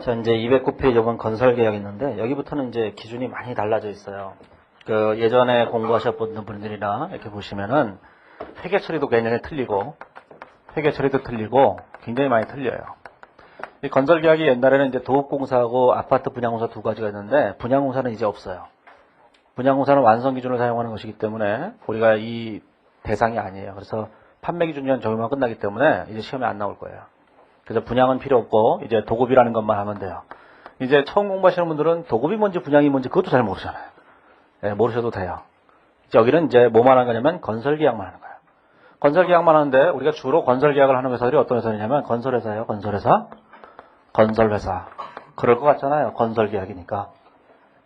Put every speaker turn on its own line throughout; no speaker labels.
자, 이제 209페이지 보면 건설계약이 있는데, 여기부터는 이제 기준이 많이 달라져 있어요. 그, 예전에 공부하셨던 분들이나, 이렇게 보시면은, 회계 처리도 굉장히 틀리고, 회계 처리도 틀리고, 굉장히 많이 틀려요. 이 건설계약이 옛날에는 이제 도급공사하고 아파트 분양공사 두 가지가 있는데, 분양공사는 이제 없어요. 분양공사는 완성기준을 사용하는 것이기 때문에, 우리가 이 대상이 아니에요. 그래서 판매기준이랑 적용만 끝나기 때문에, 이제 시험에 안 나올 거예요. 그래서 분양은 필요 없고 이제 도급이라는 것만 하면 돼요. 이제 처음 공부하시는 분들은 도급이 뭔지 분양이 뭔지 그것도 잘 모르잖아요. 네, 모르셔도 돼요. 여기는 이제 뭐만 하는 거냐면 건설계약만 하는 거예요. 건설계약만 하는데 우리가 주로 건설계약을 하는 회사들이 어떤 회사냐면 건설회사예요. 건설회사, 건설회사. 그럴 것 같잖아요. 건설계약이니까.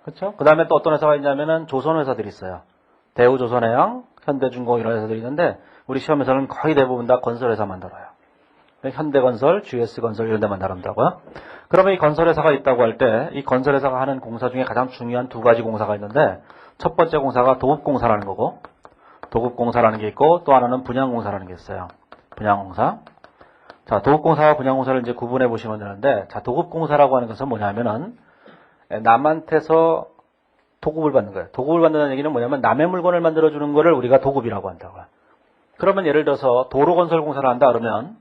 그렇죠? 그 다음에 또 어떤 회사가 있냐면은 조선회사들이 있어요. 대우조선해양, 현대중공 이런 회사들이 있는데 우리 시험에서는 거의 대부분 다 건설회사만 다뤄요. 현대건설, GS건설 이런 데만 다룬다고요. 그러면 이 건설회사가 있다고 할 때 이 건설회사가 하는 공사 중에 가장 중요한 두 가지 공사가 있는데 첫 번째 공사가 도급공사라는 거고 도급공사라는 게 있고 또 하나는 분양공사라는 게 있어요. 분양공사. 자, 도급공사와 분양공사를 이제 구분해 보시면 되는데 자, 도급공사라고 하는 것은 뭐냐면은 남한테서 도급을 받는 거예요. 도급을 받는다는 얘기는 뭐냐면 남의 물건을 만들어주는 거를 우리가 도급이라고 한다고요. 그러면 예를 들어서 도로건설공사를 한다 그러면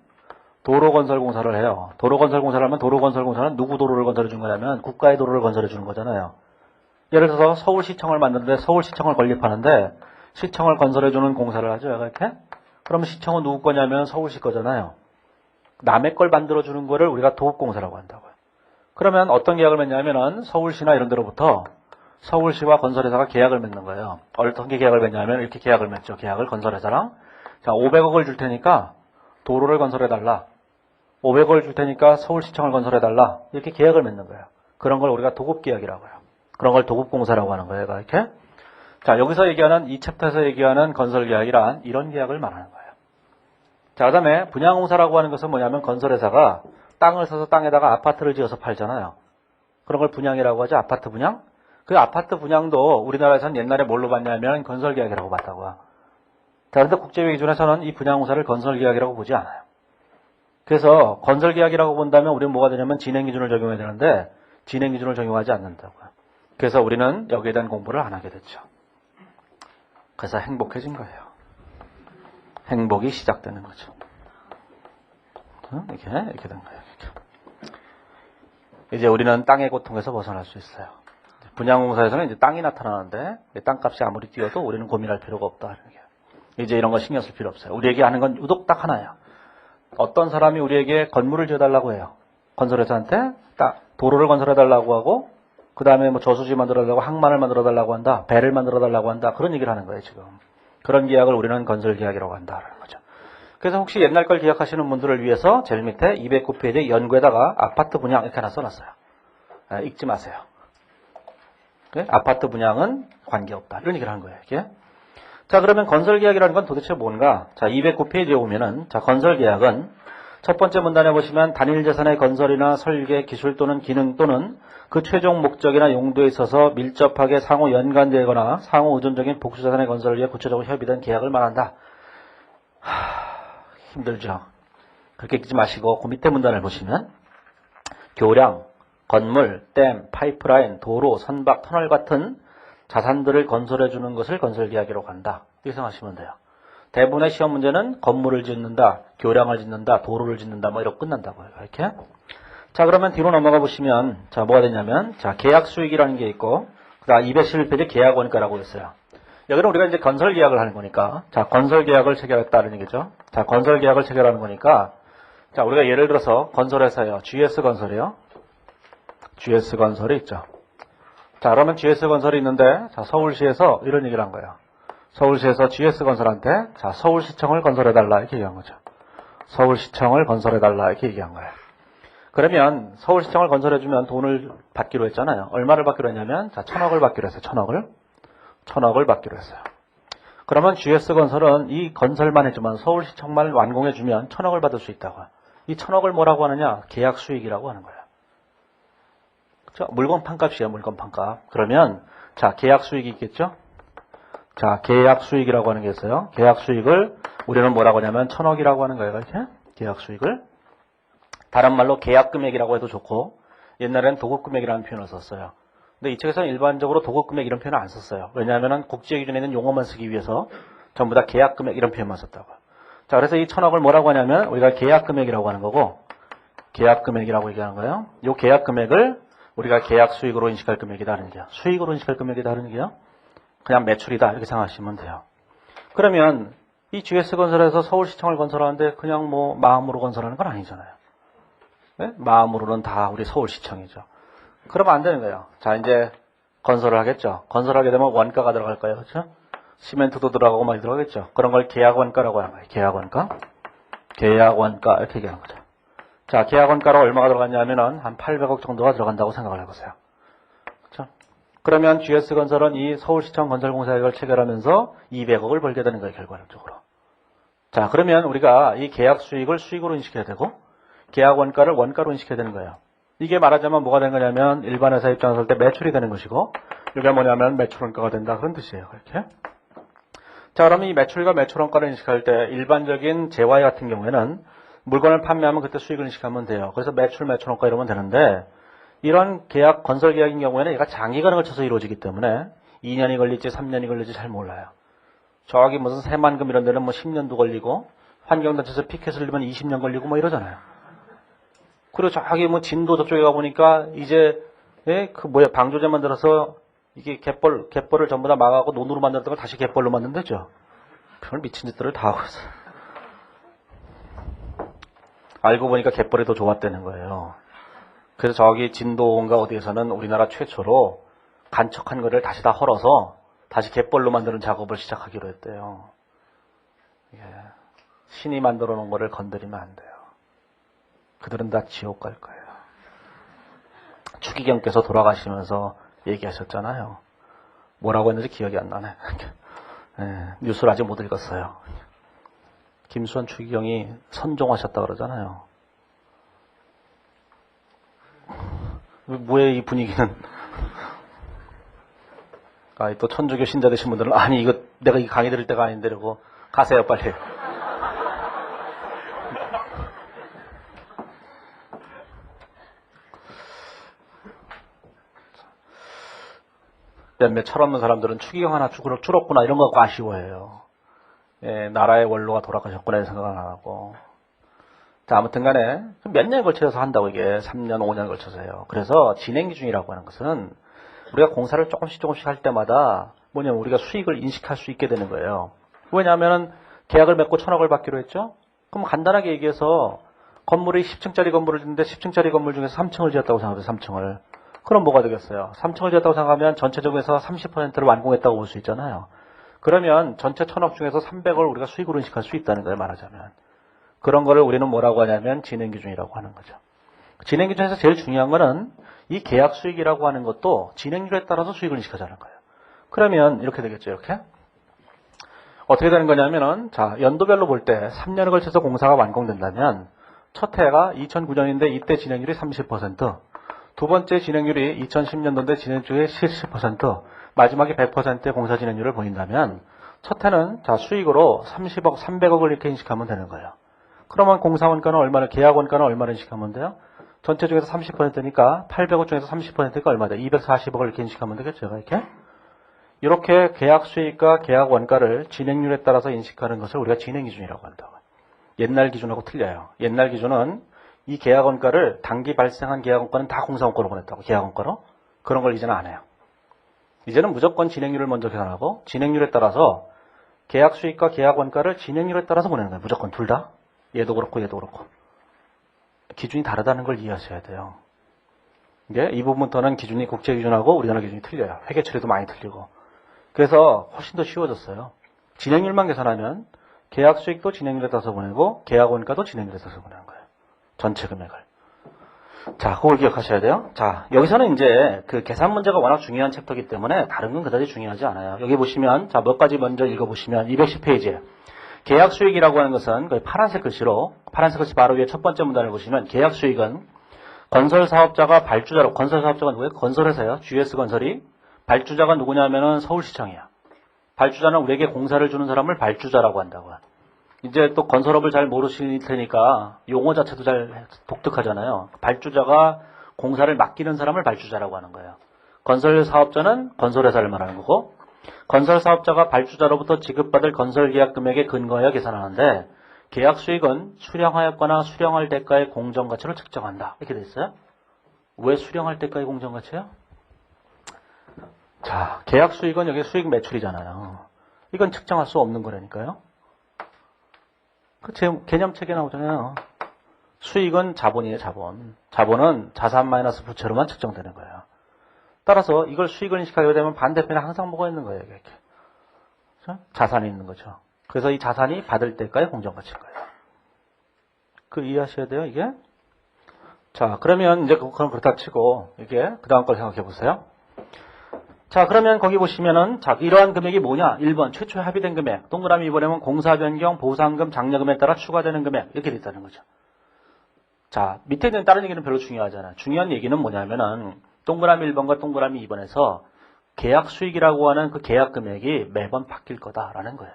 도로건설공사를 해요. 도로건설공사를 하면 도로건설공사는 누구 도로를 건설해 준 거냐면 국가의 도로를 건설해 주는 거잖아요. 예를 들어서 서울시청을 만드는데 서울시청을 건립하는데 시청을 건설해 주는 공사를 하죠. 이렇게. 그러면 시청은 누구 거냐면 서울시 거잖아요. 남의 걸 만들어 주는 거를 우리가 도급공사라고 한다고요. 그러면 어떤 계약을 맺냐면은 서울시나 이런 데로부터 서울시와 건설회사가 계약을 맺는 거예요. 어떤 게 계약을 맺냐면 이렇게 계약을 맺죠. 계약을 건설회사랑 자 500억을 줄 테니까 도로를 건설해달라. 500억을 줄 테니까 서울시청을 건설해달라. 이렇게 계약을 맺는 거예요. 그런 걸 우리가 도급계약이라고 해요. 그런 걸 도급공사라고 하는 거예요. 이렇게. 자, 여기서 얘기하는, 이 챕터에서 얘기하는 건설계약이란 이런 계약을 말하는 거예요. 자, 그 다음에 분양공사라고 하는 것은 뭐냐면 건설회사가 땅을 사서 땅에다가 아파트를 지어서 팔잖아요. 그런 걸 분양이라고 하죠. 아파트 분양. 그 아파트 분양도 우리나라에서는 옛날에 뭘로 봤냐면 건설계약이라고 봤다고요. 자, 그런데 국제회계 기준에서는 이 분양공사를 건설계약이라고 보지 않아요. 그래서 건설계약이라고 본다면 우리는 뭐가 되냐면 진행기준을 적용해야 되는데 진행기준을 적용하지 않는다고요. 그래서 우리는 여기에 대한 공부를 안 하게 됐죠. 그래서 행복해진 거예요. 행복이 시작되는 거죠. 이렇게 된 거예요. 이제 우리는 땅의 고통에서 벗어날 수 있어요. 분양공사에서는 이제 땅이 나타나는데 땅값이 아무리 뛰어도 우리는 고민할 필요가 없다. 이제 이런 거 신경 쓸 필요 없어요. 우리에게 하는 건 유독 딱 하나예요. 어떤 사람이 우리에게 건물을 지어달라고 해요. 건설회사한테 딱 도로를 건설해달라고 하고 그 다음에 뭐 저수지 만들어달라고 항만을 만들어달라고 한다. 배를 만들어달라고 한다. 그런 얘기를 하는 거예요. 지금. 그런 계약을 우리는 건설계약이라고 한다는 거죠. 그래서 혹시 옛날 걸 기억하시는 분들을 위해서 제일 밑에 209페이지 연구에다가 아파트 분양 이렇게 하나 써놨어요. 읽지 마세요. 아파트 분양은 관계없다. 이런 얘기를 하는 거예요. 이게. 자, 그러면 건설계약이라는 건 도대체 뭔가? 자, 209페이지에 오면은, 자, 건설계약은 첫 번째 문단에 보시면 단일 재산의 건설이나 설계, 기술 또는 기능 또는 그 최종 목적이나 용도에 있어서 밀접하게 상호 연관되거나 상호 의존적인 복수자산의 건설을 위해 구체적으로 협의된 계약을 말한다. 힘들죠? 그렇게 읽지 마시고, 그 밑에 문단을 보시면, 교량, 건물, 댐, 파이프라인, 도로, 선박, 터널 같은 자산들을 건설해 주는 것을 건설계약이라고 한다. 이렇게 생각하시면 돼요. 대부분의 시험 문제는 건물을 짓는다, 교량을 짓는다, 도로를 짓는다, 뭐 이러고 끝난다고요. 이렇게. 자, 그러면 뒤로 넘어가 보시면, 자, 뭐가 되냐면, 자, 계약 수익이라는 게 있고, 그 다음 211페이지 계약원가라고 있어요. 여기는 우리가 이제 건설계약을 하는 거니까, 자, 건설계약을 체결했다는 얘기죠. 자, 건설계약을 체결하는 거니까, 자, 우리가 예를 들어서 건설회사예요. GS건설이요. GS건설이 있죠. 자, 그러면 GS건설이 있는데, 자, 서울시에서 이런 얘기를 한 거예요. 서울시에서 GS건설한테, 자, 서울시청을 건설해달라, 이렇게 얘기한 거죠. 서울시청을 건설해달라, 이렇게 얘기한 거예요. 그러면 서울시청을 건설해주면 돈을 받기로 했잖아요. 얼마를 받기로 했냐면, 자, 1,000억을 받기로 했어요. 1,000억을 받기로 했어요. 그러면 GS건설은 이 건설만 했지만 서울시청만 완공해주면 1,000억을 받을 수 있다고요. 이 1,000억을 뭐라고 하느냐? 계약 수익이라고 하는 거예요. 물건 판값이에요. 물건 판값. 그러면 자, 계약 수익이 있겠죠? 자, 계약 수익이라고 하는 게 있어요. 계약 수익을 우리는 뭐라고 하냐면 1,000억이라고 하는 거예요. 이렇게 계약 수익을 다른 말로 계약 금액이라고 해도 좋고 옛날에는 도급금액이라는 표현을 썼어요. 근데 이 책에서는 일반적으로 도급금액 이런 표현을 안 썼어요. 왜냐하면 국제 기준에 있는 용어만 쓰기 위해서 전부 다 계약금액 이런 표현만 썼다고. 자, 그래서 이 1000억을 뭐라고 하냐면 우리가 계약금액이라고 하는 거고, 계약금액이라고 얘기하는 거예요. 이 계약금액을 우리가 계약 수익으로 인식할 금액이다 하는 게요. 수익으로 인식할 금액이다 하는 게요. 그냥 매출이다 이렇게 생각하시면 돼요. 그러면 이 GS건설에서 서울시청을 건설하는데 그냥 뭐 마음으로 건설하는 건 아니잖아요. 네? 마음으로는 다 우리 서울시청이죠. 그러면 안 되는 거예요. 자, 이제 건설을 하겠죠. 건설하게 되면 원가가 들어갈까요? 그렇죠? 시멘트도 들어가고 많이 들어가겠죠. 그런 걸 계약원가라고 하는 거예요. 계약원가. 계약원가 이렇게 얘기하는 거죠. 자, 계약원가로 얼마가 들어갔냐면은 한 800억 정도가 들어간다고 생각을 해보세요. 그렇죠? 그러면 GS건설은 이 서울시청 건설공사계획을 체결하면서 200억을 벌게 되는 거예요, 결과적으로. 자, 그러면 우리가 이 계약 수익을 수익으로 인식해야 되고, 계약 원가를 원가로 인식해야 되는 거예요. 이게 말하자면 뭐가 되는 거냐면 일반 회사 입장에서 할 때 매출이 되는 것이고, 이게 뭐냐면 매출 원가가 된다 그런 뜻이에요. 이렇게. 자, 그러면 이 매출과 매출 원가를 인식할 때 일반적인 재화의 같은 경우에는 물건을 판매하면 그때 수익을 인식하면 돼요. 그래서 매출 원가 이러면 되는데, 이런 계약, 건설 계약인 경우에는 얘가 장기간을 걸쳐서 이루어지기 때문에 2년이 걸릴지 3년이 걸릴지 잘 몰라요. 저기 무슨 새만금 이런 데는 뭐 10년도 걸리고, 환경단체에서 피켓을 내면 20년 걸리고 뭐 이러잖아요. 그리고 저기 뭐 진도 저쪽에 가보니까 이제, 방조제 만들어서 이게 갯벌을 전부 다 막아고 논으로 만들었던 걸 다시 갯벌로 만든다죠. 별걸 미친 짓들을 다 하고 있어요. 알고 보니까 갯벌이 더 좋았다는 거예요. 그래서 저기 진도인가 어디에서는 우리나라 최초로 간척한 거를 다시 다 헐어서 다시 갯벌로 만드는 작업을 시작하기로 했대요. 예. 신이 만들어 놓은 거를 건드리면 안 돼요. 그들은 다 지옥 갈 거예요. 추기경께서 돌아가시면서 얘기하셨잖아요. 뭐라고 했는지 기억이 안 나네. 예. 뉴스를 아직 못 읽었어요. 김수환 추기경이 선종하셨다 그러잖아요. 뭐에 이 분위기는. 또 천주교 신자 되신 분들은 아니 이거 내가 이 강의 들을 때가 아닌데 라고 가세요 빨리. 몇몇 철없는 사람들은 추기경 하나 줄었구나 이런 거 갖고 아쉬워해요. 예, 나라의 원로가 돌아가셨구나 이런 생각을 안 하고. 자, 아무튼 간에 몇 년에 걸쳐서 한다고 이게 3년, 5년에 걸쳐서 해요. 그래서 진행기준이라고 하는 것은 우리가 공사를 조금씩 할 때마다 뭐냐면 우리가 수익을 인식할 수 있게 되는 거예요. 왜냐하면 계약을 맺고 1000억을 받기로 했죠? 그럼 간단하게 얘기해서 건물이 10층짜리 건물을 짓는데 10층짜리 건물 중에서 3층을 지었다고 생각해요. 3층을. 그럼 뭐가 되겠어요? 3층을 지었다고 생각하면 전체적으로 30%를 완공했다고 볼 수 있잖아요. 그러면 전체 1000억 중에서 300억을 우리가 수익으로 인식할 수 있다는 거예요. 말하자면. 그런 거를 우리는 뭐라고 하냐면 진행기준이라고 하는 거죠. 진행기준에서 제일 중요한 거는 이 계약 수익이라고 하는 것도 진행률에 따라서 수익을 인식하자는 거예요. 그러면 이렇게 되겠죠. 이렇게. 어떻게 되는 거냐면은 자, 연도별로 볼 때 3년에 걸쳐서 공사가 완공된다면 첫 해가 2009년인데 이때 진행률이 30%, 두 번째 진행률이 2010년도인데 진행률이 70%, 마지막에 100%의 공사 진행률을 보인다면 첫 해는 자, 수익으로 30억, 300억을 이렇게 인식하면 되는 거예요. 그러면 공사원가는 얼마나, 계약원가는 얼마나 인식하면 돼요? 전체 중에서 30%니까 800억 중에서 30%니까 얼마 돼? 240억을 이렇게 인식하면 되겠죠. 이렇게. 이렇게 계약 수익과 계약 원가를 진행률에 따라서 인식하는 것을 우리가 진행기준이라고 한다고. 옛날 기준하고 틀려요. 옛날 기준은 이 계약 원가를 단기 발생한 계약 원가는 다 공사원가로 보냈다고. 계약 원가로. 그런 걸 이제는 안 해요. 이제는 무조건 진행률을 먼저 계산하고 진행률에 따라서 계약 수익과 계약 원가를 진행률에 따라서 보내는 거예요. 무조건 둘 다. 얘도 그렇고 얘도 그렇고. 기준이 다르다는 걸 이해하셔야 돼요. 이게 이 부분부터는 기준이 국제 기준하고 우리나라 기준이 틀려요. 회계 처리도 많이 틀리고. 그래서 훨씬 더 쉬워졌어요. 진행률만 계산하면 계약 수익도 진행률에 따라서 보내고 계약 원가도 진행률에 따라서 보내는 거예요. 전체 금액을. 자, 그걸 기억하셔야 돼요. 자, 여기서는 이제 그 계산 문제가 워낙 중요한 챕터이기 때문에 다른 건 그다지 중요하지 않아요. 여기 보시면 자, 몇 가지 먼저 읽어보시면 210페이지에 계약 수익이라고 하는 것은 그 파란색 글씨로 파란색 글씨 바로 위에 첫 번째 문단을 보시면 계약 수익은 건설 사업자가 발주자로 건설 사업자가 누구예요? 건설회사예요. GS건설이 발주자가 누구냐면은 서울시청이야. 발주자는 우리에게 공사를 주는 사람을 발주자라고 한다고. 이제 또 건설업을 잘 모르실 테니까 용어 자체도 잘 독특하잖아요. 발주자가 공사를 맡기는 사람을 발주자라고 하는 거예요. 건설 사업자는 건설회사를 말하는 거고, 건설 사업자가 발주자로부터 지급받을 건설 계약 금액에 근거하여 계산하는데, 계약 수익은 수령하였거나 수령할 대가의 공정가치를 측정한다. 이렇게 돼 있어요. 왜 수령할 대가의 공정가치예요? 자, 계약 수익은 여기 수익 매출이잖아요. 이건 측정할 수 없는 거라니까요. 그 개념책에 나오잖아요. 수익은 자본이에요, 자본. 자본은 자산 마이너스 부채로만 측정되는 거예요. 따라서 이걸 수익을 인식하게 되면 반대편에 항상 뭐가 있는 거예요, 이렇게. 그렇죠? 자산이 있는 거죠. 그래서 이 자산이 받을 때까지 공정가치인 거예요. 그 이해하셔야 돼요, 이게. 자, 그러면 이제 그럼 그렇다 치고 이게 그 다음 걸 생각해 보세요. 자, 그러면 거기 보시면은 자, 이러한 금액이 뭐냐? 1번 최초에 합의된 금액. 동그라미 2번에는 공사 변경, 보상금, 장려금에 따라 추가되는 금액. 이렇게 돼 있다는 거죠. 자, 밑에 있는 다른 얘기는 별로 중요하잖아요. 중요한 얘기는 뭐냐면은 동그라미 1번과 동그라미 2번에서 계약 수익이라고 하는 그 계약 금액이 매번 바뀔 거다라는 거예요.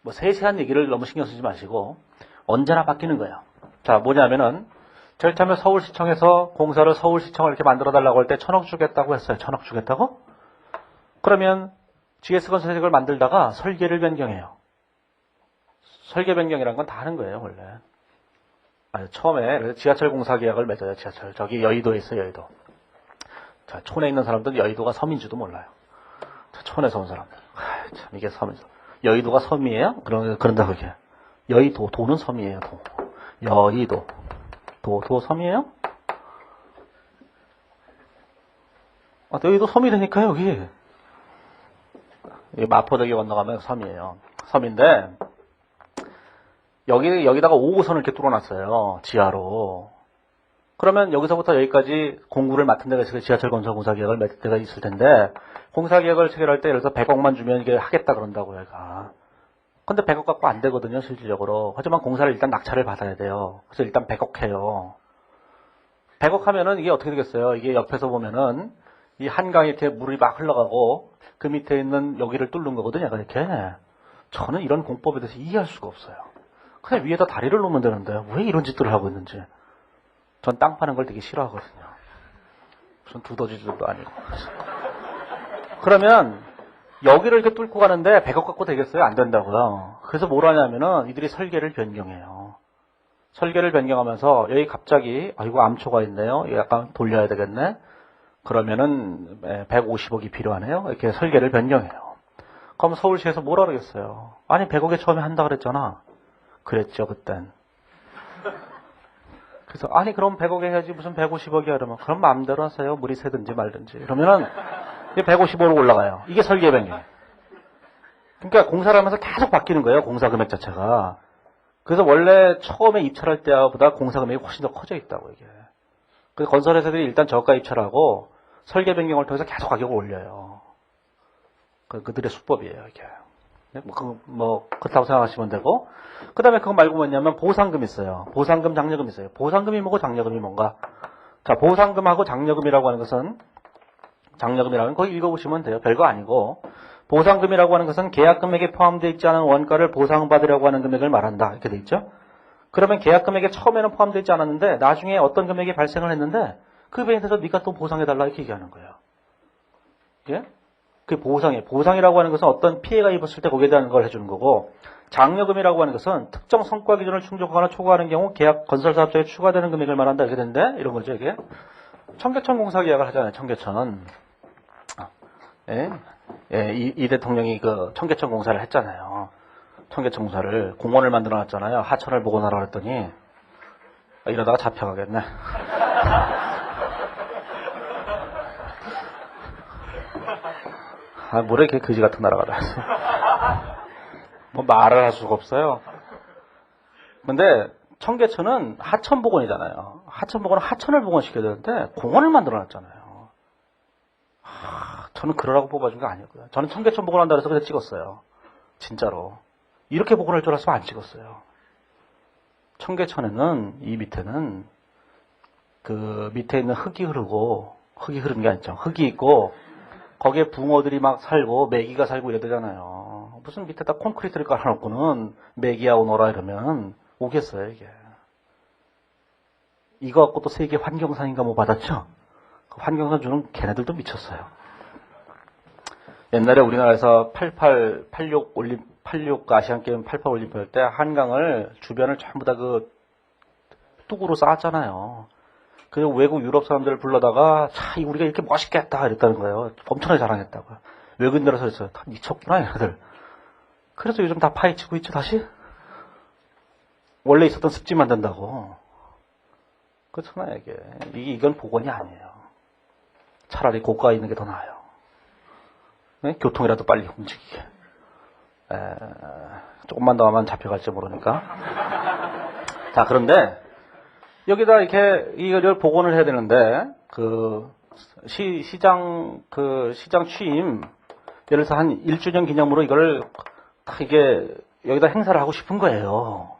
뭐 세세한 얘기를 너무 신경 쓰지 마시고 언제나 바뀌는 거예요. 자, 뭐냐면은 절차면 서울시청에서 공사를 서울시청을 이렇게 만들어 달라고 할 때 1,000억 주겠다고 했어요. 1,000억 주겠다고? 그러면 GS건설이 그걸 만들다가 설계를 변경해요. 설계 변경이라는 건 다 하는 거예요, 원래. 아니, 처음에 지하철 공사 계약을 맺어요, 지하철. 저기 여의도에 있어요, 여의도. 자, 촌에 있는 사람들은 여의도가 섬인지도 몰라요. 자, 촌에서 온 사람들. 참, 이게 섬이죠. 여의도가 섬이에요? 그런다, 그게. 여의도, 도는 섬이에요, 도. 여의도. 도 섬이에요? 아, 여기도 섬이 되니까요, 여기. 마포대교 건너가면 섬이에요. 섬인데, 여기다가 5호선을 이렇게 뚫어놨어요. 지하로. 그러면 여기서부터 여기까지 공구를 맡은 데가 있어요. 지하철 건설 공사 계약을 맺을 때가 있을 텐데, 공사 계약을 체결할 때, 예를 들어서 100억만 주면 이게 하겠다 그런다고, 얘가. 근데 100억 갖고 안 되거든요, 실질적으로. 하지만 공사를 일단 낙찰을 받아야 돼요. 그래서 일단 100억 해요. 100억 하면은 이게 어떻게 되겠어요? 이게 옆에서 보면은 이 한강에 이렇게 물이 막 흘러가고 그 밑에 있는 여기를 뚫는 거거든요. 이렇게. 저는 이런 공법에 대해서 이해할 수가 없어요. 그냥 위에다 다리를 놓으면 되는데 왜 이런 짓들을 하고 있는지. 전 땅 파는 걸 되게 싫어하거든요. 무슨 두더지들도 아니고. 그러면 여기를 이렇게 뚫고 가는데 100억 갖고 되겠어요? 안 된다고요. 그래서 뭘 하냐면은 이들이 설계를 변경해요. 설계를 변경하면서 여기 갑자기 이거 암초가 있네요. 약간 돌려야 되겠네. 그러면은 150억이 필요하네요. 이렇게 설계를 변경해요. 그럼 서울시에서 뭐라 그러겠어요? 아니 100억에 처음에 한다 그랬잖아. 그랬죠 그땐. 그래서 아니 그럼 100억에 해야지 무슨 150억이야 그러면 그럼 마음대로 하세요. 물이 새든지 말든지. 그러면은 150억으로 올라가요. 이게 설계 변경. 그러니까 공사를 하면서 계속 바뀌는 거예요. 공사 금액 자체가. 그래서 원래 처음에 입찰할 때보다 공사 금액이 훨씬 더 커져 있다고 이게. 그래서 건설회사들이 일단 저가 입찰하고 설계 변경을 통해서 계속 가격을 올려요. 그들의 수법이에요 이게. 그렇다고 생각하시면 되고. 그 다음에 그거 말고 뭐냐면 보상금 있어요. 보상금, 장려금 있어요. 보상금이 뭐고 장려금이 뭔가. 자, 보상금하고 장려금이라고 하는 것은 장려금이라는 거 읽어보시면 돼요. 별거 아니고. 보상금이라고 하는 것은 계약 금액에 포함되어 있지 않은 원가를 보상받으려고 하는 금액을 말한다. 이렇게 돼 있죠. 그러면 계약 금액에 처음에는 포함되어 있지 않았는데 나중에 어떤 금액이 발생을 했는데 그 금액에 대해서 네가 또 보상해달라 이렇게 얘기하는 거예요. 예? 그게 보상이에요. 보상이라고 하는 것은 어떤 피해가 입었을 때 거기에 대한 걸 해주는 거고 장려금이라고 하는 것은 특정 성과 기준을 충족하거나 초과하는 경우 계약 건설사업자에 추가되는 금액을 말한다. 이렇게 되는데 이런 거죠 이게. 청계천 공사 계약을 하잖아요. 청계천. 예, 이 대통령이 그 청계천 공사를 했잖아요. 청계천 공사를 공원을 만들어 놨잖아요. 하천을 복원하라 그랬더니 이러다가 잡혀가겠네. 뭐래 이렇게 거지 같은 나라가 다. 뭐 말을 할 수가 없어요. 근데 청계천은 하천 복원이잖아요. 하천 복원은 하천을 복원시켜야 되는데 공원을 만들어 놨잖아요. 저는 그러라고 뽑아준 게 아니었고요. 저는 청계천 복원한다 그래서 그냥 찍었어요. 진짜로. 이렇게 복원할 줄 알았으면 안 찍었어요. 청계천에는 이 밑에는 그 밑에 있는 흙이 흐르는 게 아니죠. 흙이 있고 거기에 붕어들이 막 살고 메기가 살고 이래 되잖아요. 무슨 밑에다 콘크리트를 깔아놓고는 메기야 오너라 이러면 오겠어요 이게. 이거 갖고 또 세계 환경상인가 뭐 받았죠? 그 환경상 주는 걔네들도 미쳤어요. 옛날에 우리나라에서 86 아시안게임 88 올림픽 할 때 한강을 주변을 전부 다 그 뚝으로 쌓았잖아요. 그래서 외국 유럽 사람들을 불러다가 자, 우리가 이렇게 멋있겠다 이랬다는 거예요. 엄청나게 자랑했다고요. 외국인들에서 그랬어요. 다 미쳤구나 얘네들. 그래서 요즘 다 파헤치고 있죠 다시? 원래 있었던 습지 만든다고. 그렇잖아요 이게. 이건 복원이 아니에요. 차라리 고가에 있는 게 더 나아요. 네? 교통이라도 빨리 움직이게. 조금만 더 하면 잡혀갈지 모르니까. 자, 그런데 여기다 이렇게 이걸 복원을 해야 되는데 시장 취임 예를 들어서 한 1주년 기념으로 이걸 딱 이게 여기다 행사를 하고 싶은 거예요.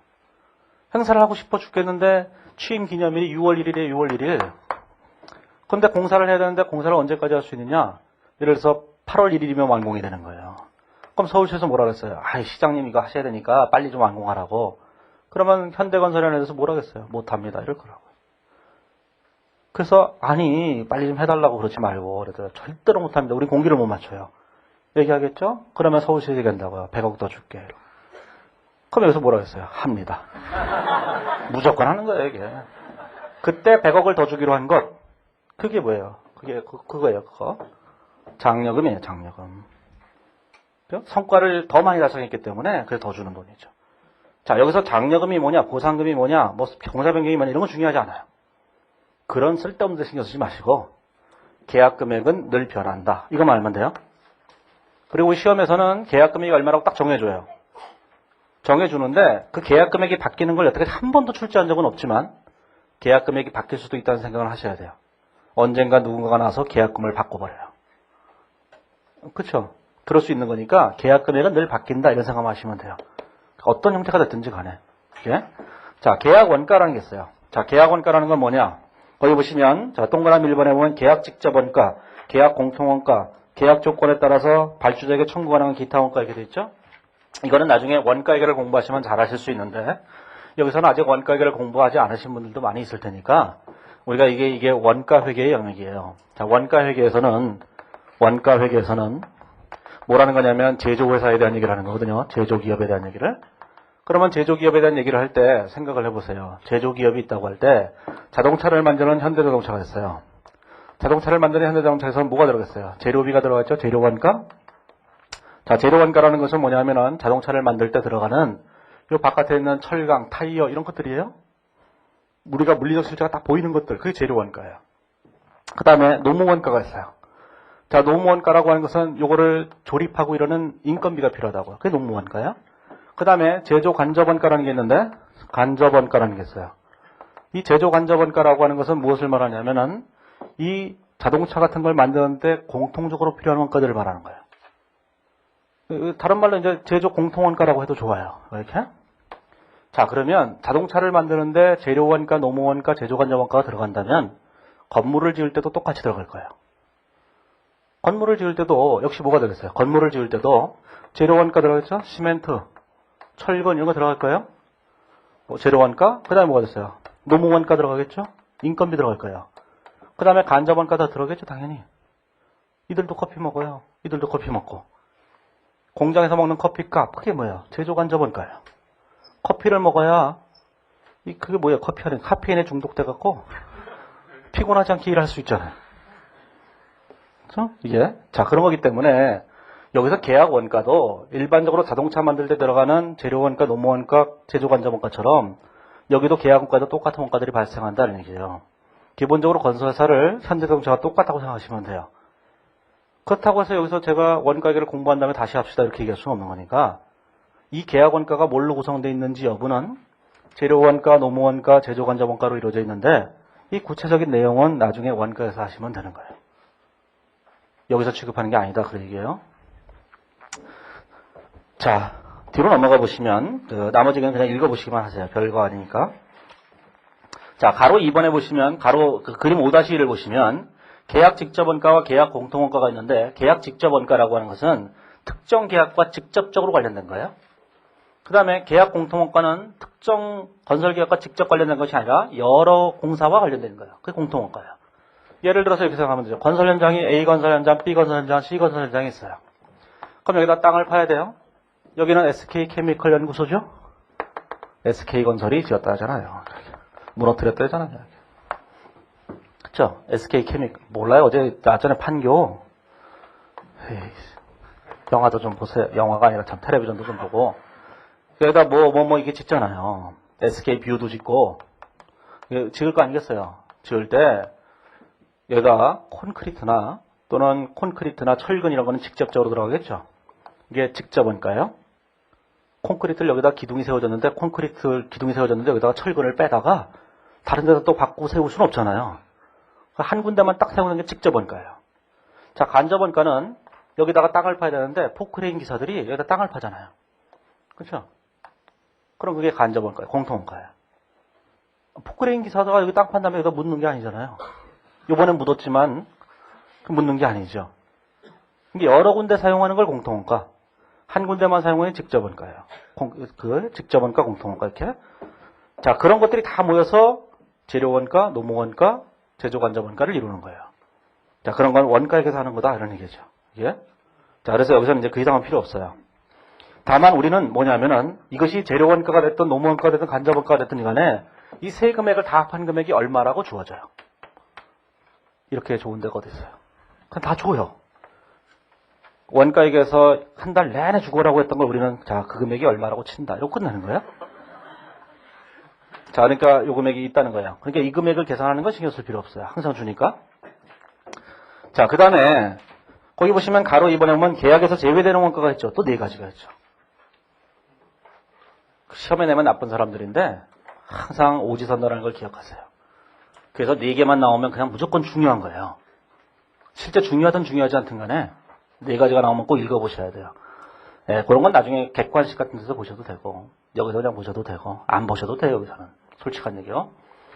행사를 하고 싶어 죽겠는데 취임 기념일이 6월 1일에 6월 1일. 그런데 공사를 해야 되는데 공사를 언제까지 할 수 있느냐? 예를 들어서 8월 1일이면 완공이 되는 거예요. 그럼 서울시에서 뭐라 그랬어요? 시장님 이거 하셔야 되니까 빨리 좀 완공하라고. 그러면 현대건설연에서 뭐라 그랬어요? 못합니다. 이럴 거라고요. 그래서 아니 빨리 좀 해달라고 그러지 말고 그래도 절대로 못합니다. 우리 공기를 못 맞춰요. 얘기하겠죠? 그러면 서울시에서 얘기한다고요. 100억 더 줄게. 그럼 여기서 뭐라 그랬어요? 합니다. 무조건 하는 거예요 이게. 그때 100억을 더 주기로 한 것 그게 뭐예요? 그거예요. 그거. 장려금이에요. 장려금. 성과를 더 많이 달성했기 때문에 그래서 더 주는 돈이죠. 자, 여기서 장려금이 뭐냐, 보상금이 뭐냐, 뭐 공사 변경이 뭐냐 이런 건 중요하지 않아요. 그런 쓸데없는 데 신경 쓰지 마시고 계약 금액은 늘 변한다. 이거만 알면 돼요. 그리고 시험에서는 계약 금액이 얼마라고 딱 정해줘요. 정해주는데 그 계약 금액이 바뀌는 걸 여태까지 한 번도 출제한 적은 없지만 계약 금액이 바뀔 수도 있다는 생각을 하셔야 돼요. 언젠가 누군가가 나와서 계약금을 바꿔버려요. 그렇죠? 그럴 수 있는 거니까 계약 금액은 늘 바뀐다 이런 생각만 하시면 돼요. 어떤 형태가 됐든지 간에. 예? 자, 계약 원가라는 게 있어요. 자, 계약 원가라는 건 뭐냐? 거기 보시면 자, 동그라미 1번에 보면 계약 직접 원가, 계약 공통 원가, 계약 조건에 따라서 발주자에게 청구 가능한 기타 원가 이렇게 돼 있죠? 이거는 나중에 원가회계를 공부하시면 잘 하실 수 있는데 여기서는 아직 원가회계를 공부하지 않으신 분들도 많이 있을 테니까 우리가 이게 원가회계의 영역이에요. 자, 원가회계에서는 뭐라는 거냐면 제조회사에 대한 얘기를 하는 거거든요. 제조기업에 대한 얘기를. 그러면 제조기업에 대한 얘기를 할 때 생각을 해보세요. 제조기업이 있다고 할 때 자동차를 만드는 현대자동차가 있어요. 자동차를 만드는 현대자동차에서는 뭐가 들어갔어요? 재료비가 들어갔죠? 재료원가? 자, 재료원가라는 것은 뭐냐면은 자동차를 만들 때 들어가는 요 바깥에 있는 철강, 타이어 이런 것들이에요. 우리가 물리적 실체가 딱 보이는 것들, 그게 재료원가예요. 그 다음에 노무원가가 있어요. 자, 노무원가라고 하는 것은 요거를 조립하고 이러는 인건비가 필요하다고요. 그게 노무원가예요. 그 다음에 제조간접원가라는 게 있는데 간접원가라는 게 있어요. 이 제조간접원가라고 하는 것은 무엇을 말하냐면은 이 자동차 같은 걸 만드는데 공통적으로 필요한 원가들을 말하는 거예요. 다른 말로 이제 제조 공통원가라고 해도 좋아요. 이렇게. 자, 그러면 자동차를 만드는데 재료원가, 노무원가, 제조간접원가가 들어간다면 건물을 지을 때도 똑같이 들어갈 거예요. 건물을 지을 때도 역시 뭐가 되겠어요? 건물을 지을 때도 재료원가 들어가겠죠? 시멘트, 철근 이런 거 들어갈 거예요. 재료원가, 그 다음에 뭐가 됐어요? 노무원가 들어가겠죠? 인건비 들어갈 거예요. 그 다음에 간접원가 다 들어가겠죠? 당연히. 이들도 커피 먹어요. 이들도 커피 먹고. 공장에서 먹는 커피값, 그게 뭐예요? 제조간접원가예요. 커피를 먹어야, 그게 뭐예요? 커피는 카페인에 중독돼갖고, 피곤하지 않게 일할 수 있잖아요. 그렇죠? 이게. 자, 그런 거기 때문에, 여기서 계약 원가도 일반적으로 자동차 만들 때 들어가는 재료원가, 노무원가, 제조간접원가처럼, 여기도 계약 원가도 똑같은 원가들이 발생한다는 얘기예요. 기본적으로 건설사를 현대자동차가 똑같다고 생각하시면 돼요. 그렇다고 해서 여기서 제가 원가계를 공부한 다음에 다시 합시다 이렇게 얘기할 수는 없는 거니까 이 계약 원가가 뭘로 구성되어 있는지 여부는 재료원가, 노무원가, 제조간접원가로 이루어져 있는데 이 구체적인 내용은 나중에 원가에서 하시면 되는 거예요. 여기서 취급하는 게 아니다 그 얘기예요. 자, 뒤로 넘어가 보시면 나머지는 그냥 읽어보시기만 하세요. 별거 아니니까. 자, 가로 2번에 보시면 가로 그림 5-1을 보시면 계약 직접원가와 계약 공통원가가 있는데 계약 직접원가라고 하는 것은 특정 계약과 직접적으로 관련된 거예요. 그 다음에 계약 공통원가는 특정 건설계약과 직접 관련된 것이 아니라 여러 공사와 관련된 거예요. 그게 공통원가예요. 예를 들어서 이렇게 생각하면 되죠. 건설 현장이 A 건설 현장, B 건설 현장, C 건설 현장이 있어요. 그럼 여기다 땅을 파야 돼요. 여기는 SK 케미컬 연구소죠. SK 건설이 지었다 하잖아요. 무너뜨렸다 하잖아요. 그쵸? SK 케미컬. 몰라요? 어제 낮전에 판교. 에이, 영화도 좀 보세요. 영화가 아니라 참 텔레비전도 좀 보고. 여기다 이게 짓잖아요. SK 뷰도 짓고. 지을 거 아니겠어요? 지을 때, 여기다 콘크리트나 철근 이런 거는 직접적으로 들어가겠죠? 이게 직접 원가예요. 콘크리트를 여기다 기둥이 세워졌는데, 여기다가 철근을 빼다가, 다른 데다 또 바꾸고 세울 수는 없잖아요. 한 군데만 딱 세우는 게 직접 원가예요. 자, 간접 원가는 여기다가 땅을 파야 되는데, 포크레인 기사들이 여기다 땅을 파잖아요. 그렇죠? 그럼 그게 간접 원가예요. 공통 원가예요. 포크레인 기사가 여기 땅 판다면 여기다 묻는 게 아니잖아요. 이번엔 묻었지만 묻는 게 아니죠. 이게 여러 군데 사용하는 걸 공통 원가. 한 군데만 사용하는 직접 원가예요. 그 직접 원가, 공통 원가 이렇게. 자, 그런 것들이 다 모여서 재료 원가, 노무 원가, 제조 간접 원가를 이루는 거예요. 자, 그런 건 원가에 계산하는 거다 이런 얘기죠. 예? 자, 그래서 여기서는 이제 그 이상은 필요 없어요. 다만 우리는 뭐냐면은 이것이 재료 원가가 됐든 노무 원가가 됐든 간접 원가가 됐든 간에 이 세 금액을 다 합한 금액이 얼마라고 주어져요. 이렇게 좋은 데가 어디 있어요? 그냥 다 줘요. 원가액에서 한 달 내내 주고라고 했던 걸 우리는 자, 그 금액이 얼마라고 친다. 이러고 끝나는 거예요. 자, 그러니까 이 금액이 있다는 거예요. 그러니까 이 금액을 계산하는 건 신경 쓸 필요 없어요. 항상 주니까. 자, 그 다음에 거기 보시면 가로 2번에 보면 계약에서 제외되는 원가가 있죠. 또 네 가지가 있죠. 시험에 내면 나쁜 사람들인데 항상 오지선다라는 걸 기억하세요. 그래서 4개만 나오면 그냥 무조건 중요한 거예요. 실제 중요하든 중요하지 않든 간에 4가지가 나오면 꼭 읽어보셔야 돼요. 예, 그런 건 나중에 객관식 같은 데서 보셔도 되고 여기서 그냥 보셔도 되고 안 보셔도 돼요. 여기서는. 솔직한 얘기요.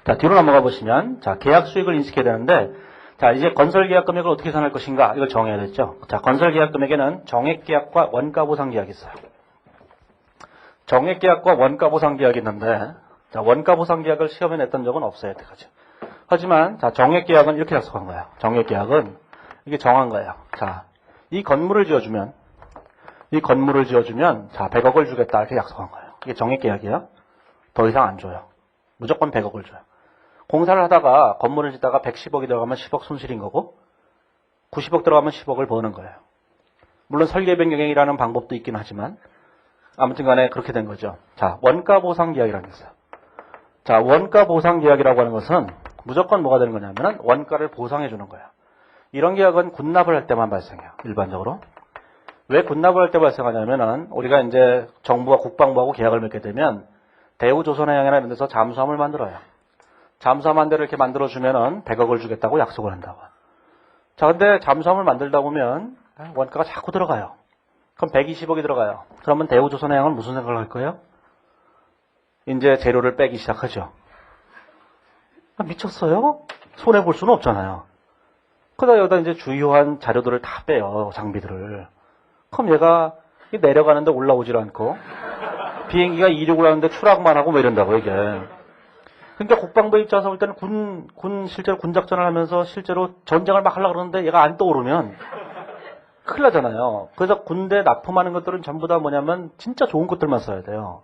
자, 뒤로 넘어가 보시면 자, 계약 수익을 인식해야 되는데 자, 이제 건설 계약 금액을 어떻게 계산할 것인가 이걸 정해야 됐죠. 자, 건설 계약 금액에는 정액 계약과 원가 보상 계약이 있어요. 정액 계약과 원가 보상 계약이 있는데 자, 원가 보상 계약을 시험에 냈던 적은 없어요. 여태까지. 하지만 자, 정액 계약은 이렇게 약속한 거예요. 정액 계약은 이게 정한 거예요. 자, 이 건물을 지어주면 자, 100억을 주겠다 이렇게 약속한 거예요. 이게 정액 계약이에요. 더 이상 안 줘요. 무조건 100억을 줘요. 공사를 하다가 건물을 짓다가 110억이 들어가면 10억 손실인 거고 90억 들어가면 10억을 버는 거예요. 물론 설계 변경이라는 방법도 있긴 하지만 아무튼 간에 그렇게 된 거죠. 자, 원가 보상 계약이라는 게 있어요. 자, 원가 보상 계약이라고 하는 것은 무조건 뭐가 되는 거냐면은 원가를 보상해 주는 거예요. 이런 계약은 군납을 할 때만 발생해요. 일반적으로. 왜 군납을 할 때 발생하냐면은 우리가 이제 정부와 국방부하고 계약을 맺게 되면 대우조선해양이나 이런 데서 잠수함을 만들어요. 잠수함 한 대를 이렇게 만들어주면은 100억을 주겠다고 약속을 한다고. 자, 근데 잠수함을 만들다 보면 원가가 자꾸 들어가요. 그럼 120억이 들어가요. 그러면 대우조선해양은 무슨 생각을 할 거예요? 이제 재료를 빼기 시작하죠. 미쳤어요? 손해볼 수는 없잖아요. 그러다 여기다 이제 주요한 자료들을 다 빼요. 장비들을. 그럼 얘가 내려가는데 올라오질 않고 비행기가 이륙을 하는데 추락만 하고 뭐 이런다고 이게. 그러니까 국방부 입장에서 볼 때는 실제로 군작전을 하면서 실제로 전쟁을 막 하려고 그러는데 얘가 안 떠오르면 큰일 나잖아요. 그래서 군대 납품하는 것들은 전부 다 뭐냐면 진짜 좋은 것들만 써야 돼요.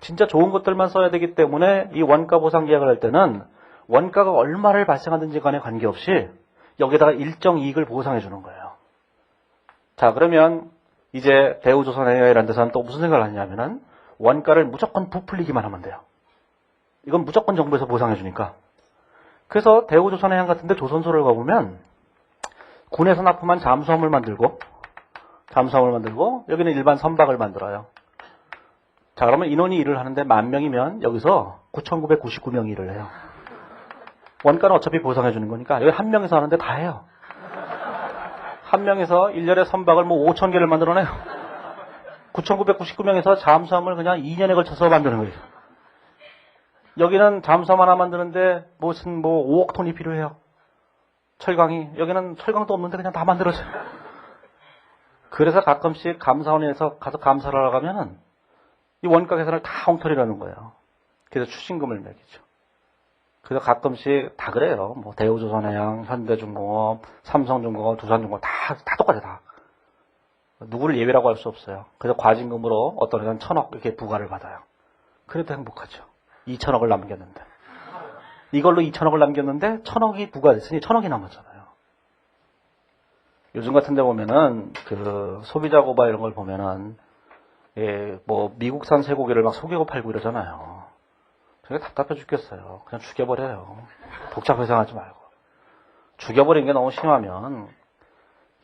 진짜 좋은 것들만 써야 되기 때문에 이 원가 보상 계약을 할 때는 원가가 얼마를 발생하든지 간에 관계없이 여기다가 일정 이익을 보상해 주는 거예요. 자, 그러면 이제 대우조선해양 이런 데서는 또 무슨 생각을 하냐면은 원가를 무조건 부풀리기만 하면 돼요. 이건 무조건 정부에서 보상해 주니까. 그래서 대우조선해양 같은 데 조선소를 가보면 군에서 납품한 잠수함을 만들고 여기는 일반 선박을 만들어요. 자, 그러면 인원이 일을 하는데 10,000명이면 여기서 9,999명이 일을 해요. 원가는 어차피 보상해 주는 거니까 여기 한 명에서 하는데 다 해요. 한 명에서 1년에 선박을 5,000개를 만들어내요. 9,999명에서 잠수함을 그냥 2년에 걸쳐서 만드는 거예요. 여기는 잠수함 하나 만드는데 무슨 5억 톤이 필요해요. 철강이. 여기는 철강도 없는데 그냥 다 만들어져요. 그래서 가끔씩 감사원에서 가서 감사를 하러 가면은 이 원가 계산을 다 엉터리라는 거예요. 그래서 추징금을 매기죠. 그래서 가끔씩 다 그래요. 뭐 대우조선해양, 현대중공업, 삼성중공업, 두산중공업 다 똑같아요. 다. 누구를 예외라고 할 수 없어요. 그래서 과징금으로 어떤 회사는 1,000억 이렇게 부과를 받아요. 그래도 행복하죠. 2,000억을 남겼는데. 이걸로 2,000억을 남겼는데 1,000억이 부과됐으니 1,000억이 남았잖아요. 요즘 같은 데 보면은 그 소비자 고발 이런 걸 보면은 예, 뭐 미국산 쇠고기를 막 속이고 팔고 이러잖아요. 되게 답답해 죽겠어요. 그냥 죽여버려요. 복잡 회상하지 말고. 죽여버리는 게 너무 심하면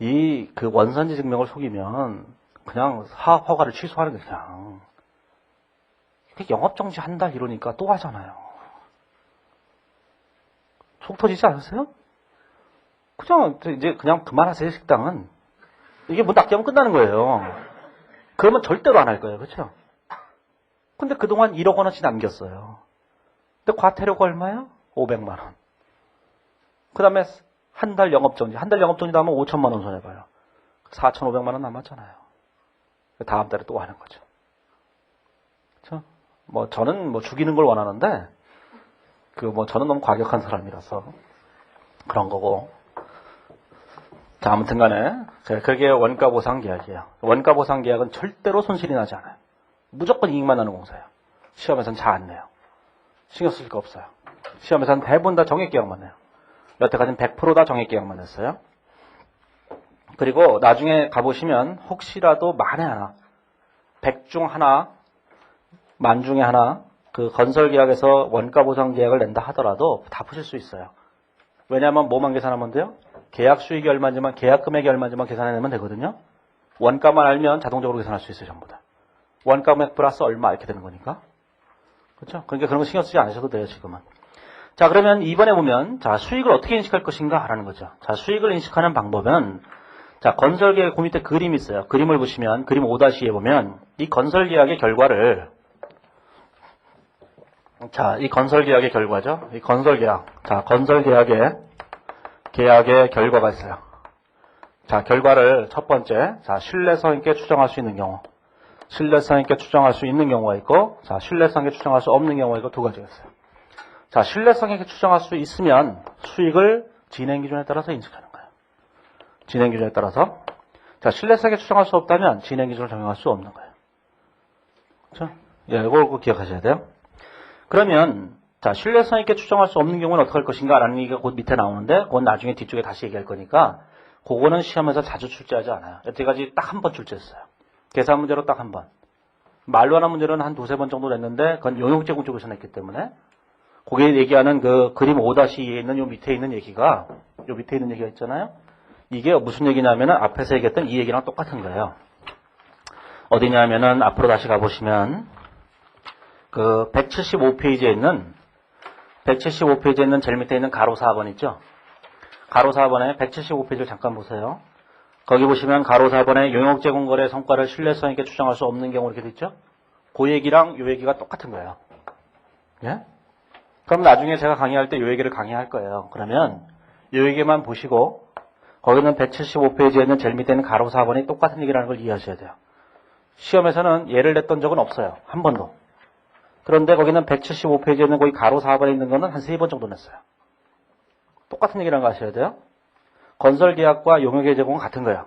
이 그 원산지 증명을 속이면 그냥 사업 허가를 취소하는 게 그냥 영업정지 한 달 이러니까 또 하잖아요. 속 터지지 않으세요? 그냥 이제 그냥 그만하세요. 식당은 이게 문 닫게 하면 끝나는 거예요. 그러면 절대로 안 할 거예요. 그렇죠? 근데 그동안 1억 원어치 남겼어요. 근데 과태료가 얼마예요? 500만 원. 그 다음에 한 달 영업정지. 한 달 영업정지 나면 5천만 원 손해봐요. 4,500만 원 남았잖아요. 다음 달에 또 하는 거죠. 그렇죠? 뭐 저는 뭐 죽이는 걸 원하는데 그 뭐 저는 너무 과격한 사람이라서 그런 거고. 자, 아무튼 간에 그게 원가 보상 계약이에요. 원가 보상 계약은 절대로 손실이 나지 않아요. 무조건 이익만 나는 공사예요. 시험에서는 잘 안 내요. 신경 쓸 거 없어요. 시험에서는 대부분 다 정액 계약만 내요. 여태까지는 100% 다 정액 계약만 냈어요. 그리고 나중에 가보시면 혹시라도 만에 하나, 100 중 하나, 만 중에 하나 그 건설 계약에서 원가 보상 계약을 낸다 하더라도 다 푸실 수 있어요. 왜냐하면 뭐만 계산하면 돼요? 계약 수익이 얼마인지만, 계약 금액이 얼마인지만 계산해내면 되거든요. 원가만 알면 자동적으로 계산할 수 있어요, 전부 다. 원가 금액 플러스 얼마 이렇게 되는 거니까. 그렇죠? 그러니까 그런 거 신경 쓰지 않으셔도 돼요, 지금은. 자, 그러면 이번에 보면, 자, 수익을 어떻게 인식할 것인가 라는 거죠. 자, 수익을 인식하는 방법은, 자, 건설계약 그 밑에 그림이 있어요. 그림을 보시면, 그림 5-2에 보면, 이 건설계약의 결과를, 자, 이 건설계약의 결과죠. 이 건설계약. 자, 계약의 결과가 있어요. 자, 결과를 첫 번째, 자, 신뢰성 있게 추정할 수 있는 경우. 신뢰성 있게 추정할 수 있는 경우가 있고, 자, 신뢰성 있게 추정할 수 없는 경우가 있고 두 가지가 있어요. 자, 신뢰성 있게 추정할 수 있으면 수익을 진행 기준에 따라서 인식하는 거예요. 진행 기준에 따라서. 자, 신뢰성 있게 추정할 수 없다면 진행 기준을 적용할 수 없는 거예요. 그렇죠? 예, 이걸 기억하셔야 돼요. 그러면 자, 신뢰성 있게 추정할 수 없는 경우는 어떻게 할 것인가 라는 얘기가 곧 밑에 나오는데 그건 나중에 뒤쪽에 다시 얘기할 거니까 그거는 시험에서 자주 출제하지 않아요. 여태까지 딱 한 번 출제했어요. 계산 문제로 딱 한 번. 말로 하는 문제로는 한 2-3번 정도 냈는데 그건 용역제공 쪽에서 냈기 때문에 거기에 얘기하는 그 그림 5-2에 있는 요 밑에 있는 얘기가 있잖아요. 이게 무슨 얘기냐면은 앞에서 얘기했던 이 얘기랑 똑같은 거예요. 어디냐면은 앞으로 다시 가보시면 그 175페이지에 있는 제일 밑에 있는 가로 4번 있죠? 가로 4번에 175페이지를 잠깐 보세요. 거기 보시면 가로 4번에 용역 제공 거래 성과를 신뢰성 있게 추정할 수 없는 경우 이렇게 돼 있죠? 그 얘기랑 요 얘기가 똑같은 거예요. 예? 그럼 나중에 제가 강의할 때 요 얘기를 강의할 거예요. 그러면 요 얘기만 보시고 거기는 175페이지에 있는 제일 밑에 있는 가로 4번이 똑같은 얘기라는 걸 이해하셔야 돼요. 시험에서는 예를 냈던 적은 없어요. 한 번도. 그런데 거기는 175페이지에 있는 거기 가로 4번에 있는 거는 한 3번 정도 냈어요. 똑같은 얘기라는 거 아셔야 돼요. 건설계약과 용역의 제공은 같은 거예요.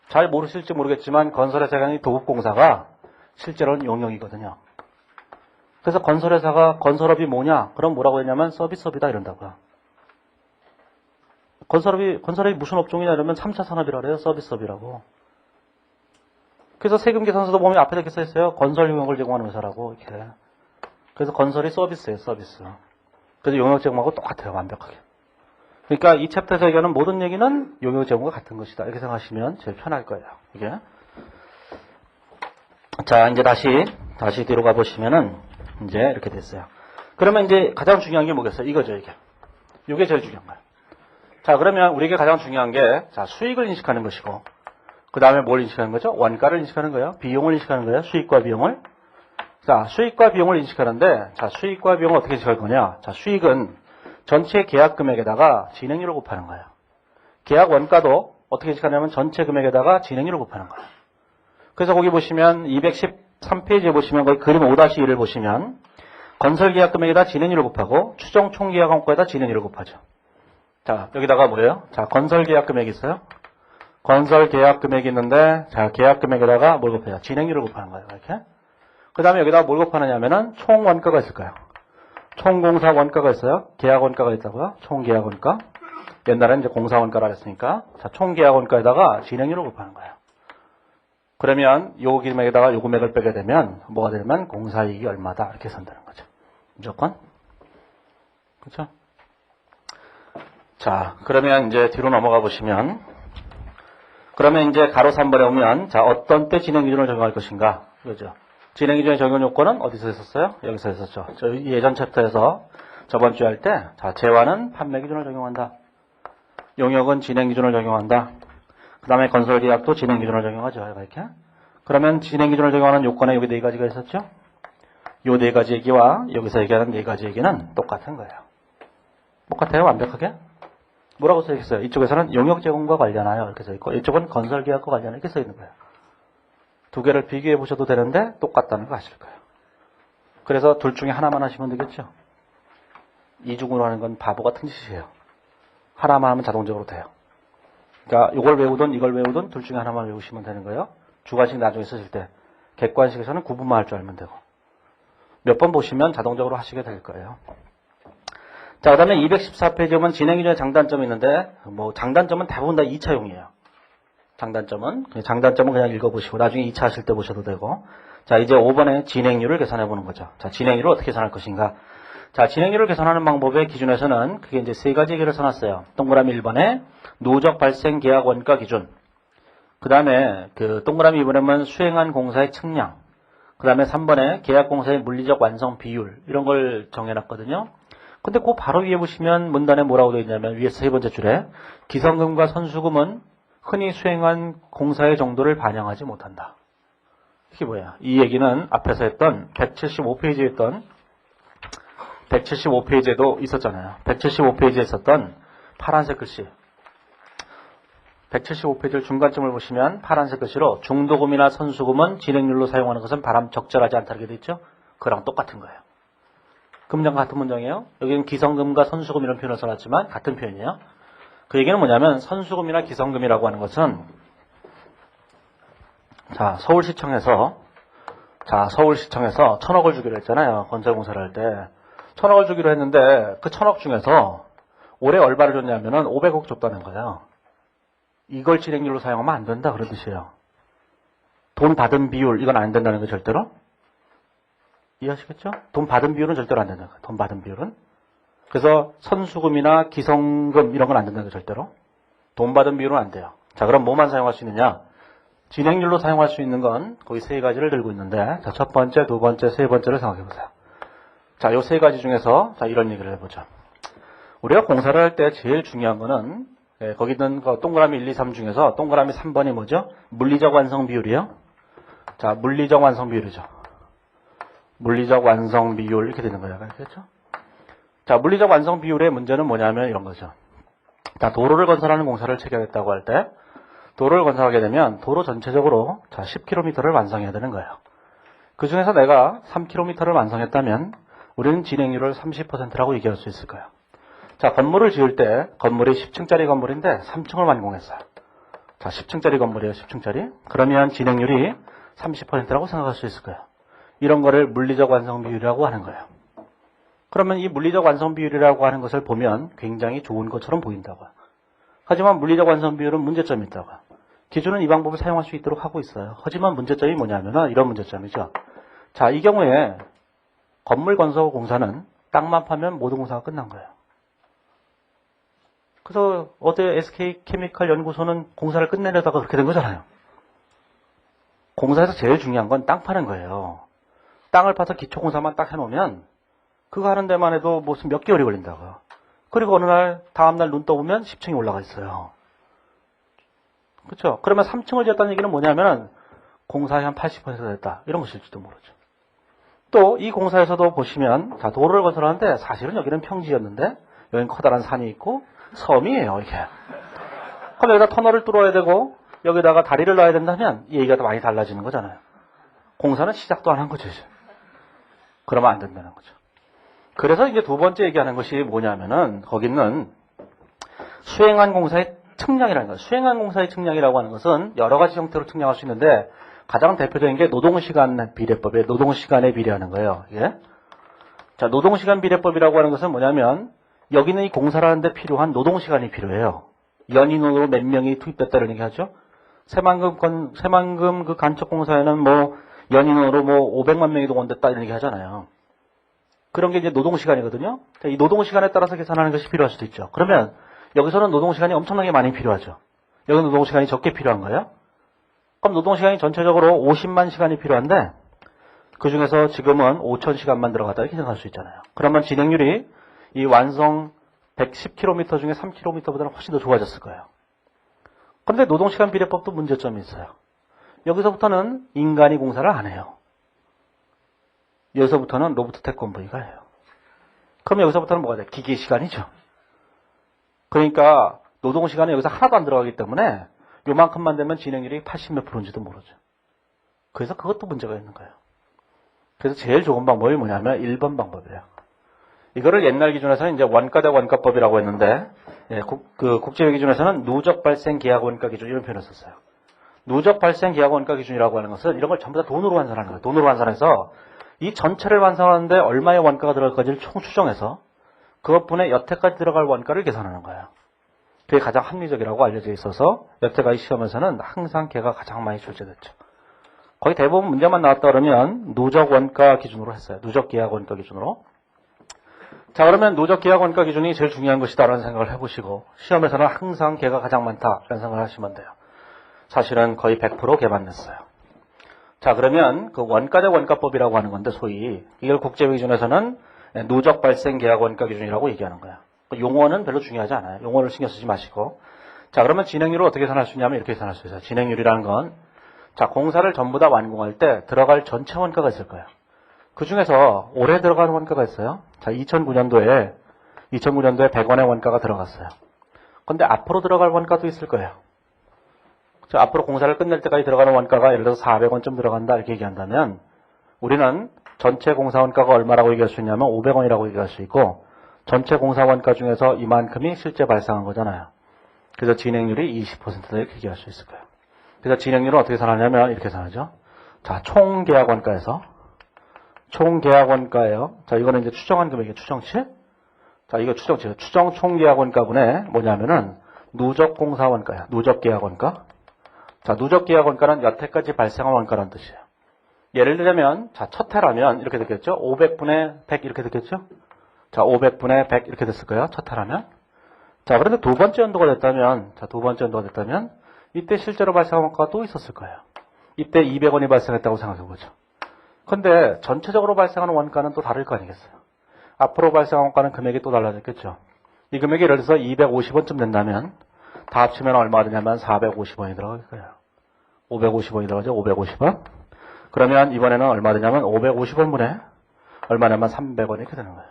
잘 모르실지 모르겠지만 건설회사 의 도급공사가 실제로는 용역이거든요. 그래서 건설회사가 건설업이 뭐냐? 그럼 뭐라고 했냐면 서비스업이다 이런다고요. 건설업이 무슨 업종이냐 이러면 3차 산업이라 그래요. 서비스업이라고. 그래서 세금 계산서도 보면 앞에 이렇게 써있어요. 건설 용역을 제공하는 회사라고 이렇게. 그래서 건설이 서비스예요. 서비스. 그래서 용역 제공하고 똑같아요. 완벽하게. 그러니까 이 챕터에서 얘기하는 모든 얘기는 용역 제공과 같은 것이다. 이렇게 생각하시면 제일 편할 거예요. 이게. 자, 이제 다시 뒤로 가보시면은 이제 이렇게 됐어요. 그러면 이제 가장 중요한 게 뭐겠어요? 이거죠, 이게. 이게 제일 중요한 거예요. 자, 그러면 우리에게 가장 중요한 게, 자, 수익을 인식하는 것이고, 그 다음에 뭘 인식하는 거죠? 원가를 인식하는 거예요. 비용을 인식하는 거예요. 수익과 비용을. 자, 수익과 비용을 인식하는데, 자, 수익과 비용을 어떻게 인식할 거냐? 자, 수익은 전체 계약 금액에다가 진행료를 곱하는 거예요. 계약 원가도 어떻게 인식하냐면 전체 금액에다가 진행료를 곱하는 거예요. 그래서 거기 보시면 213페이지에 보시면 거기 그림 5-1을 보시면 건설계약 금액에다 진행료를 곱하고 추정 총계약 원가에다 진행료를 곱하죠. 자, 여기다가 뭐예요? 자, 건설계약 금액이 있어요. 건설계약 금액이 있는데, 자, 계약 금액에다가 뭘 곱해요? 진행료를 곱하는 거예요. 이렇게. 그 다음에 여기다가 뭘 곱하느냐면은 총 원가가 있을 거예요. 총공사 원가가 있어요. 계약 원가가 있다고요. 총계약 원가. 옛날에는 이제 공사 원가라 했으니까. 자, 총계약 원가에다가 진행료를 곱하는 거예요. 그러면 요 금액에다가 요 금액을 빼게 되면 뭐가 되냐면 공사이익이 얼마다 이렇게 산다는 거죠. 무조건. 그렇죠? 자, 그러면 이제 뒤로 넘어가 보시면 그러면 이제 가로 3번에 오면 자, 어떤 때 진행 기준을 적용할 것인가? 그죠? 진행 기준의 적용 요건은 어디서 했었어요? 여기서 했었죠. 저 예전 챕터에서 저번 주에 할 때 자, 재화는 판매 기준을 적용한다. 용역은 진행 기준을 적용한다. 그 다음에 건설계약도 진행 기준을 적용하죠. 이렇게. 그러면 진행 기준을 적용하는 요건에 여기 네 가지가 있었죠. 요 네 가지 얘기와 여기서 얘기하는 네 가지 얘기는 똑같은 거예요. 똑같아요, 완벽하게? 뭐라고 써있어요? 이쪽에서는 용역 제공과 관련하여 이렇게 써있고 이쪽은 건설계약과 관련하여 이렇게 써있는 거예요. 두 개를 비교해 보셔도 되는데 똑같다는 거 아실 거예요. 그래서 둘 중에 하나만 하시면 되겠죠. 이중으로 하는 건 바보 같은 짓이에요. 하나만 하면 자동적으로 돼요. 그러니까 이걸 외우든 이걸 외우든 둘 중에 하나만 외우시면 되는 거예요. 주관식 나중에 쓰실 때 객관식에서는 구분만 할 줄 알면 되고 몇 번 보시면 자동적으로 하시게 될 거예요. 자, 그 다음에 214페이지에 보면 진행 기준의 장단점이 있는데 뭐 장단점은 대부분 다 2차용이에요. 장단점은 그냥 읽어보시고 나중에 2차 하실 때 보셔도 되고 자, 이제 5번에 진행률을 계산해 보는 거죠. 자, 진행률을 어떻게 계산할 것인가? 자, 진행률을 계산하는 방법의 기준에서는 그게 이제 세 가지 얘기를 써놨어요. 동그라미 1번에 누적 발생 계약 원가 기준. 그 다음에 그 동그라미 2번에 보면 수행한 공사의 측량. 그 다음에 3번에 계약 공사의 물리적 완성 비율. 이런 걸 정해놨거든요. 근데 그 바로 위에 보시면 문단에 뭐라고 되어 있냐면 위에 세 번째 줄에 기성금과 선수금은 흔히 수행한 공사의 정도를 반영하지 못한다. 이게 뭐야? 이 얘기는 앞에서 했던 175페이지에 있던 175페이지에도 있었잖아요. 175페이지에 있었던 파란색 글씨. 175페이지 중간쯤을 보시면 파란색 글씨로 중도금이나 선수금은 진행률로 사용하는 것은 적절하지 않다 이렇게 되어 있죠? 그랑 똑같은 거예요. 그 문장 같은 문장이에요. 여기는 기성금과 선수금 이런 표현을 써놨지만 같은 표현이에요. 그 얘기는 뭐냐면 선수금이나 기성금이라고 하는 것은 자, 서울시청에서 1,000억을 주기로 했잖아요. 건설공사를 할 때. 1,000억을 주기로 했는데 그 1,000억 중에서 올해 얼마를 줬냐면은 500억 줬다는 거예요. 이걸 진행률로 사용하면 안 된다 그런 뜻이에요. 돈 받은 비율 이건 안 된다는 거 절대로. 이해하시겠죠? 돈 받은 비율은 절대로 안 된다는 거예요. 돈 받은 비율은. 그래서 선수금이나 기성금 이런 건 안 된다는 거 절대로. 돈 받은 비율은 안 돼요. 자, 그럼 뭐만 사용할 수 있느냐? 진행률로 사용할 수 있는 건 거의 세 가지를 들고 있는데 자, 첫 번째, 두 번째, 세 번째를 생각해 보세요. 자, 요 세 가지 중에서 자, 이런 얘기를 해보죠. 우리가 공사를 할 때 제일 중요한 거는 거기 있는 거 동그라미 1, 2, 3 중에서 동그라미 3번이 뭐죠? 물리적 완성 비율이요. 자, 물리적 완성 비율이죠. 물리적 완성 비율 이렇게 되는 거예요. 알겠죠? 자, 물리적 완성 비율의 문제는 뭐냐면 이런 거죠. 자, 도로를 건설하는 공사를 체결했다고 할 때 도로를 건설하게 되면 도로 전체적으로 자, 10km를 완성해야 되는 거예요. 그 중에서 내가 3km를 완성했다면 우리는 진행률을 30%라고 얘기할 수 있을 거예요. 자, 건물을 지을 때 건물이 10층짜리 건물인데 3층을 완공했어요. 자, 10층짜리 건물이에요. 10층짜리. 그러면 진행률이 30%라고 생각할 수 있을 거예요. 이런 거를 물리적 완성 비율이라고 하는 거예요. 그러면 이 물리적 완성 비율이라고 하는 것을 보면 굉장히 좋은 것처럼 보인다고요. 하지만 물리적 완성 비율은 문제점이 있다고요. 기준은 이 방법을 사용할 수 있도록 하고 있어요. 하지만 문제점이 뭐냐면 이런 문제점이죠. 자, 이 경우에 건물 건설 공사는 땅만 파면 모든 공사가 끝난 거예요. 그래서 어제 SK케미칼 연구소는 공사를 끝내려다가 그렇게 된 거잖아요. 공사에서 제일 중요한 건 땅 파는 거예요. 땅을 파서 기초공사만 딱 해놓으면 그거 하는 데만 해도 무슨 몇 개월이 걸린다고요. 그리고 어느 날 다음날 눈 떠보면 10층이 올라가 있어요. 그렇죠? 그러면 3층을 지었다는 얘기는 뭐냐면 공사의 한 80% 됐다. 이런 것일지도 모르죠. 또 이 공사에서도 보시면 자, 도로를 건설하는데 사실은 여기는 평지였는데 여기는 커다란 산이 있고 섬이에요. 이게. 그럼 여기다 터널을 뚫어야 되고 여기다가 다리를 놔야 된다면 이 얘기가 더 많이 달라지는 거잖아요. 공사는 시작도 안 한 거죠, 이제. 그러면 안 된다는 거죠. 그래서 이제 두 번째 얘기하는 것이 뭐냐면은 거기는 수행한 공사의 측량이라는 거예요. 수행한 공사의 측량이라고 하는 것은 여러 가지 형태로 측량할 수 있는데 가장 대표적인 게 노동시간 비례법이에요. 노동시간에 비례하는 거예요. 예? 자, 노동시간 비례법이라고 하는 것은 뭐냐면 여기는 이 공사를 하는데 필요한 노동시간이 필요해요. 연인으로 몇 명이 투입됐다는 얘기 하죠. 새만금 그 간척공사에는 뭐 연인으로 뭐 500만 명이 동원됐다 이런 얘기 하잖아요. 그런 게 이제 노동시간이거든요. 이 노동시간에 따라서 계산하는 것이 필요할 수도 있죠. 그러면 여기서는 노동시간이 엄청나게 많이 필요하죠. 여기는 노동시간이 적게 필요한 거예요. 그럼 노동시간이 전체적으로 50만 시간이 필요한데 그 중에서 지금은 5,000시간만 들어갔다 이렇게 생각할 수 있잖아요. 그러면 진행률이 이 완성 110km 중에 3km보다는 훨씬 더 좋아졌을 거예요. 그런데 노동시간 비례법도 문제점이 있어요. 여기서부터는 인간이 공사를 안 해요. 여기서부터는 로봇 태권브이가 해요. 그럼 여기서부터는 뭐가 돼? 기계 시간이죠. 그러니까 노동시간이 여기서 하나도 안 들어가기 때문에 요만큼만 되면 진행률이 80몇 %인지도 모르죠. 그래서 그것도 문제가 있는 거예요. 그래서 제일 좋은 방법이 뭐냐면 1번 방법이에요. 이거를 옛날 기준에서는 이제 원가 대 원가법이라고 했는데 그 국제회 기준에서는 누적 발생 계약 원가 기준 이런 표현을 썼어요. 누적 발생 계약 원가 기준이라고 하는 것은 이런 걸 전부 다 돈으로 환산하는 거예요. 돈으로 환산해서 이 전체를 완성하는데 얼마의 원가가 들어갈까지를 총 추정해서 그것분에 여태까지 들어갈 원가를 계산하는 거예요. 그게 가장 합리적이라고 알려져 있어서 여태까지 시험에서는 항상 걔가 가장 많이 출제됐죠. 거의 대부분 문제만 나왔다 그러면 누적 원가 기준으로 했어요. 누적 계약 원가 기준으로. 자, 그러면 누적 계약 원가 기준이 제일 중요한 것이다라는 생각을 해보시고 시험에서는 항상 걔가 가장 많다라는 생각을 하시면 돼요. 사실은 거의 100% 걔만 냈어요. 자, 그러면 그 원가 대 원가법이라고 하는 건데 소위 이걸 국제회 기준에서는 누적 발생 계약 원가 기준이라고 얘기하는 거야. 용어는 별로 중요하지 않아요. 용어를 신경 쓰지 마시고. 자, 그러면 진행률을 어떻게 계산할 수 있냐면 이렇게 계산할 수 있어요. 진행률이라는 건 자, 공사를 전부 다 완공할 때 들어갈 전체 원가가 있을 거예요. 그 중에서 올해 들어가는 원가가 있어요. 자, 2009년도에 100원의 원가가 들어갔어요. 근데 앞으로 들어갈 원가도 있을 거예요. 자, 앞으로 공사를 끝낼 때까지 들어가는 원가가 예를 들어서 400원쯤 들어간다 이렇게 얘기한다면 우리는 전체 공사 원가가 얼마라고 얘기할 수 있냐면 500원이라고 얘기할 수 있고 전체 공사 원가 중에서 이만큼이 실제 발생한 거잖아요. 그래서 진행률이 20%다 이렇게 얘기할 수 있을 거예요. 그래서 진행률은 어떻게 계산하냐면 이렇게 계산하죠. 자, 총 계약 원가에서 총 계약 원가예요. 자, 이거는 이제 추정한 금액이에요. 추정치. 자, 이거 추정치. 추정 총 계약 원가분의 뭐냐면은 누적 공사 원가야. 누적 계약 원가. 자, 누적 계약 원가는 여태까지 발생한 원가라는 뜻이에요. 예를 들자면 자, 첫 해라면 이렇게 됐겠죠. 500분의 100 이렇게 됐겠죠. 자, 500분의 100 이렇게 됐을 거예요. 첫 해라면. 자, 그런데 두 번째 연도가 됐다면 자, 두 번째 연도가 됐다면 이때 실제로 발생한 원가가 또 있었을 거예요. 이때 200원이 발생했다고 생각해 보죠. 근데 전체적으로 발생하는 원가는 또 다를 거 아니겠어요. 앞으로 발생한 원가는 금액이 또 달라졌겠죠. 이 금액이 예를 들어서 250원쯤 된다면 다 합치면 얼마가 되냐면 450원이 들어갈 거예요. 550원이 들어가죠. 550원. 그러면 이번에는 얼마 되냐면 550원분에 얼마냐면 300원 이렇게 되는 거예요.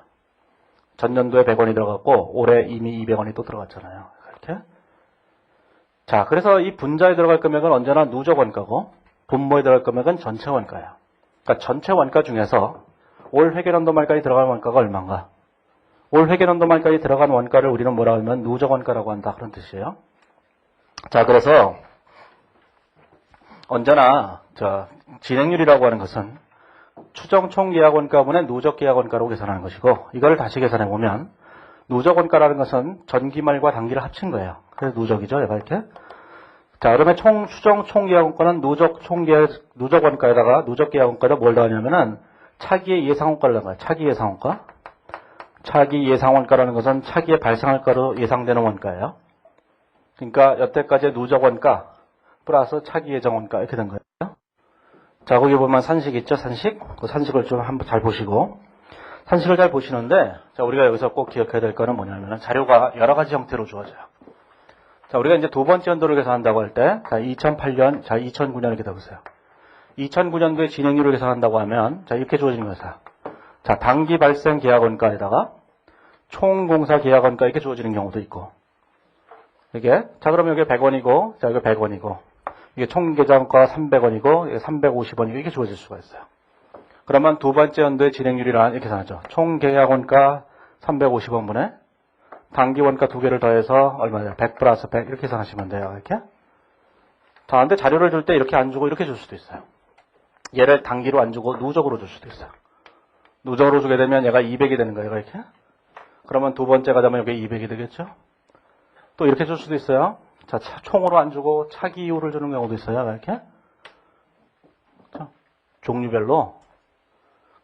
전년도에 100원이 들어갔고 올해 이미 200원이 또 들어갔잖아요. 이렇게. 자, 그래서 이 분자에 들어갈 금액은 언제나 누적 원가고 분모에 들어갈 금액은 전체 원가예요. 그러니까 전체 원가 중에서 올 회계연도 말까지 들어간 원가가 얼마인가? 올 회계연도 말까지 들어간 원가를 우리는 뭐라고 하면 누적 원가라고 한다 그런 뜻이에요. 자, 그래서 언제나 진행률이라고 하는 것은 추정 총 계약 원가분의 누적 계약 원가로 계산하는 것이고 이걸 다시 계산해 보면 누적 원가라는 것은 전기말과 단기를 합친 거예요. 그래서 누적이죠, 얘가 이렇게. 자, 그러면 추정 총 계약 원가는 누적 원가에다가 누적 계약 원가에다 뭘 더하냐면은 차기의 예상 원가를 넣어요. 차기 예상 원가. 차기 예상 원가라는 것은 차기에 발생할 거로 예상되는 원가예요. 그러니까 여태까지의 누적 원가 플러스 차기 예정 원가 이렇게 된 거예요. 자, 거기 보면 산식 있죠, 산식. 그 산식을 좀 한번 잘 보시고. 산식을 잘 보시는데, 자, 우리가 여기서 꼭 기억해야 될 거는 뭐냐면 자료가 여러 가지 형태로 주어져요. 자, 우리가 이제 두 번째 연도를 계산한다고 할 때, 자, 2008년, 자, 2009년 이렇게 돼보세요. 2009년도에 진행률을 계산한다고 하면, 자, 이렇게 주어지는 거예요. 자, 단기 발생 계약 원가에다가 총 공사 계약 원가 이렇게 주어지는 경우도 있고. 이게, 자, 그러면 여기 100원이고, 자, 여기 100원이고. 이게 총 계좌원가가 300원이고 350원이고 이렇게 주어질 수가 있어요. 그러면 두 번째 연도의 진행률이란 이렇게 계산하죠. 총 계약원가 350원분에 단기원가 두 개를 더해서 얼마냐? 100 플러스 100 이렇게 계산하시면 돼요. 이렇게. 자, 근데 자료를 줄 때 이렇게 안 주고 이렇게 줄 수도 있어요. 얘를 단기로 안 주고 누적으로 줄 수도 있어요. 누적으로 주게 되면 얘가 200이 되는 거예요. 이렇게. 그러면 두 번째가 되면 여기 200이 되겠죠? 또 이렇게 줄 수도 있어요. 자, 총으로 안 주고 차기 이후를 주는 경우도 있어요. 이렇게. 자, 종류별로.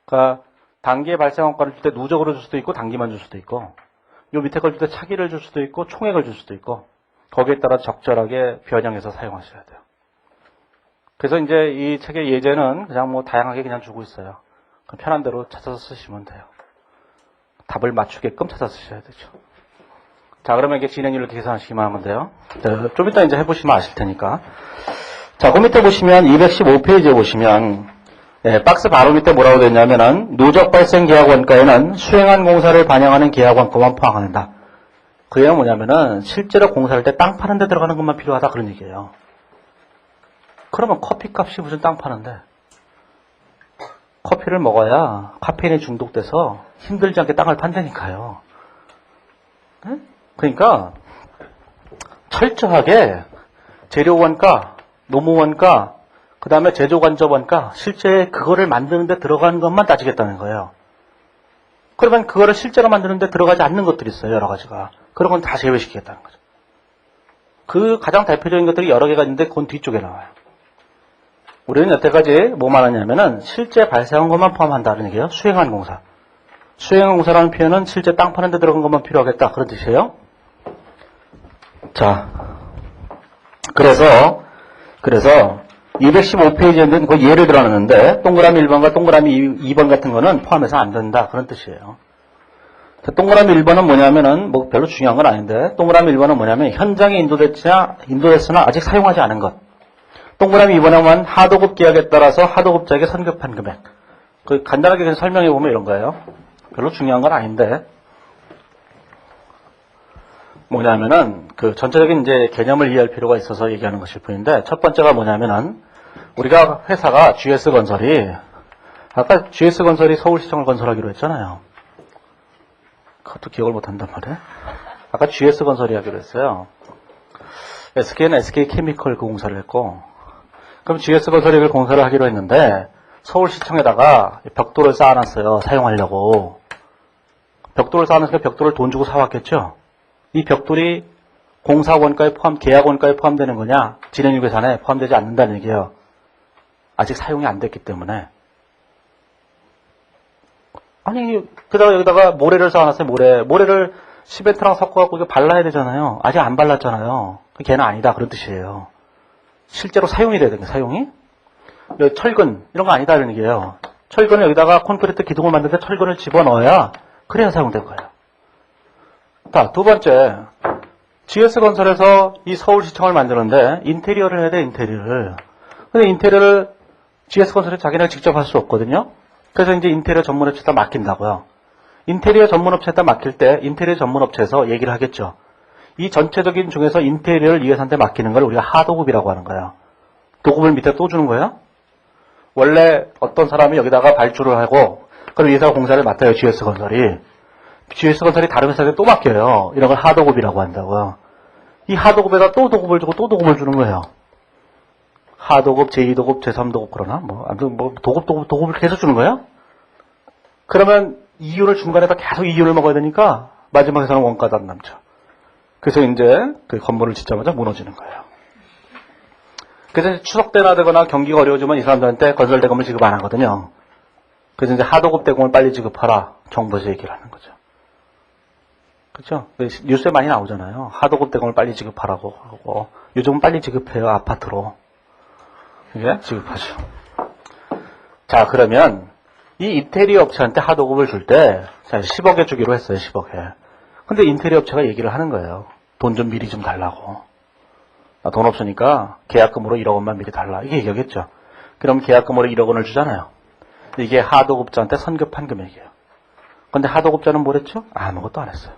그러니까 단기에 발생원가를 줄 때 누적으로 줄 수도 있고 단기만 줄 수도 있고 요 밑에 걸 줄 때 차기를 줄 수도 있고 총액을 줄 수도 있고 거기에 따라 적절하게 변형해서 사용하셔야 돼요. 그래서 이제 이 책의 예제는 그냥 뭐 다양하게 그냥 주고 있어요. 편한 대로 찾아서 쓰시면 돼요. 답을 맞추게끔 찾아 쓰셔야 되죠. 자, 그러면 이게 진행률을 계산하시기만 하면 돼요. 자, 좀 이따 이제 해보시면 아실 테니까. 자, 그 밑에 보시면 215페이지에 보시면 박스 바로 밑에 뭐라고 되냐면은 누적 발생 계약 원가에는 수행한 공사를 반영하는 계약 원가만 포함한다. 그 얘기는 뭐냐면은 실제로 공사할 때 땅 파는 데 들어가는 것만 필요하다 그런 얘기예요. 그러면 커피 값이 무슨 땅 파는데 커피를 먹어야 카페인에 중독돼서 힘들지 않게 땅을 판다니까요. 네? 그러니까 철저하게 재료 원가, 노무 원가, 그 다음에 제조 간접 원가, 실제 그거를 만드는데 들어가는 것만 따지겠다는 거예요. 그러면 그거를 실제로 만드는데 들어가지 않는 것들이 있어요. 여러 가지가. 그런 건 다 제외시키겠다는 거죠. 그 가장 대표적인 것들이 여러 개가 있는데 그건 뒤쪽에 나와요. 우리는 여태까지 뭐만 하냐면은 실제 발생한 것만 포함한다는 얘기예요. 수행한 공사. 수행한 공사라는 표현은 실제 땅 파는 데 들어간 것만 필요하겠다. 그런 뜻이에요. 자, 그래서 215페이지에는 그 예를 들어놨는데 동그라미 1번과 동그라미 2번 같은 거는 포함해서 안 된다. 그런 뜻이에요. 자, 동그라미 1번은 뭐냐면은 뭐 별로 중요한 건 아닌데 동그라미 1번은 뭐냐면 현장에 인도됐으나 아직 사용하지 않은 것. 동그라미 2번에 보면 하도급 계약에 따라서 하도급자에게 선급한 금액. 그 간단하게 그냥 설명해 보면 이런 거예요. 별로 중요한 건 아닌데 뭐냐면은 그 전체적인 이제 개념을 이해할 필요가 있어서 얘기하는 것일 뿐인데 첫 번째가 뭐냐면은 우리가 회사가 GS건설이 아까 GS건설이 서울시청을 건설하기로 했잖아요. 그것도 기억을 못한단 말이에요. 아까 GS건설이 하기로 했어요. SK는 SK케미컬 그 공사를 했고 그럼 GS건설이 그 공사를 하기로 했는데 서울시청에다가 벽돌을 쌓아놨어요. 사용하려고. 벽돌을 쌓아놨으니까 벽돌을 돈 주고 사왔겠죠. 이 벽돌이 공사 원가에 계약 원가에 포함되는 거냐? 진행률 계산에 포함되지 않는다는 얘기예요. 아직 사용이 안 됐기 때문에. 아니, 그다가 여기다가 모래를 쌓아놨어요. 모래를 시멘트랑 섞어갖고 이거 발라야 되잖아요. 아직 안 발랐잖아요. 걔는 아니다. 그런 뜻이에요. 실제로 사용이 돼야 되는 거예요. 사용이. 철근 이런 거 아니다. 이런 얘기예요. 철근을 여기다가 콘크리트 기둥을 만드는데 철근을 집어넣어야 그래야 사용된 거예요. 자, 두 번째. GS건설에서 이 서울시청을 만드는데 인테리어를 해야 돼. 인테리어를. 근데 인테리어를 GS건설이 자기네가 직접 할 수 없거든요. 그래서 이제 인테리어 전문업체에다 맡긴다고요. 인테리어 전문업체에다 맡길 때 인테리어 전문업체에서 얘기를 하겠죠. 이 전체적인 중에서 인테리어를 이 회사한테 맡기는 걸 우리가 하도급이라고 하는 거예요. 도급을 밑에 또 주는 거예요. 원래 어떤 사람이 여기다가 발주를 하고 그럼 이 회사가 공사를 맡아요. GS건설이. GS건설이 다른 회사한테 또 맡겨요. 이런 걸 하도급이라고 한다고요. 이 하도급에다 또 도급을 주고 또 도급을 주는 거예요. 하도급, 제2도급, 제3도급 그러나 뭐 아무튼 뭐 도급을 계속 주는 거예요. 그러면 이윤을 중간에다 계속 이윤을 먹어야 되니까 마지막에서는 원가도 안 남죠. 그래서 이제 그 건물을 짓자마자 무너지는 거예요. 그래서 추석 때나 되거나 경기가 어려워지면 이 사람들한테 건설 대금을 지급 안 하거든요. 그래서 이제 하도급 대금을 빨리 지급하라. 정부에서 얘기를 하는 거죠. 그렇죠? 뉴스에 많이 나오잖아요. 하도급 대금을 빨리 지급하라고 하고 요즘은 빨리 지급해요. 아파트로. 이게 지급하죠. 자, 그러면 이 인테리어 업체한테 하도급을 줄 때 10억에 주기로 했어요. 10억에. 근데 인테리어 업체가 얘기를 하는 거예요. 돈 좀 미리 좀 달라고. 나 돈 없으니까 계약금으로 1억 원만 미리 달라. 이게 얘기하겠죠. 그럼 계약금으로 1억 원을 주잖아요. 이게 하도급자한테 선급한 금액이에요. 근데 하도급자는 뭘 했죠? 아무것도 안 했어요.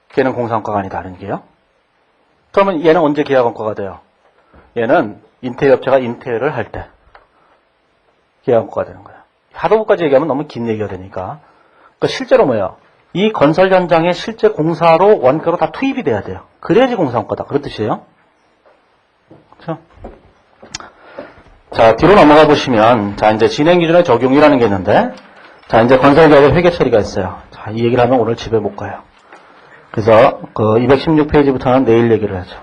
걔는 공사원가가 아니다는 게요. 그러면 얘는 언제 계약원가가 돼요? 얘는 인테리어 업체가 인테리어를 할 때 계약권가 되는 거예요. 하도부까지 얘기하면 너무 긴 얘기가 되니까. 그러니까 실제로 뭐예요? 이 건설 현장에 실제 공사로 원가로 다 투입이 돼야 돼요. 그래야지 공사원가다. 그런 뜻이에요. 그렇죠? 자, 뒤로 넘어가 보시면, 자, 이제 진행기준의 적용이라는 게 있는데, 자, 이제 건설계약의 회계 처리가 있어요. 자, 이 얘기를 하면 오늘 집에 못 가요. 그래서, 216페이지부터는 내일 얘기를 하죠.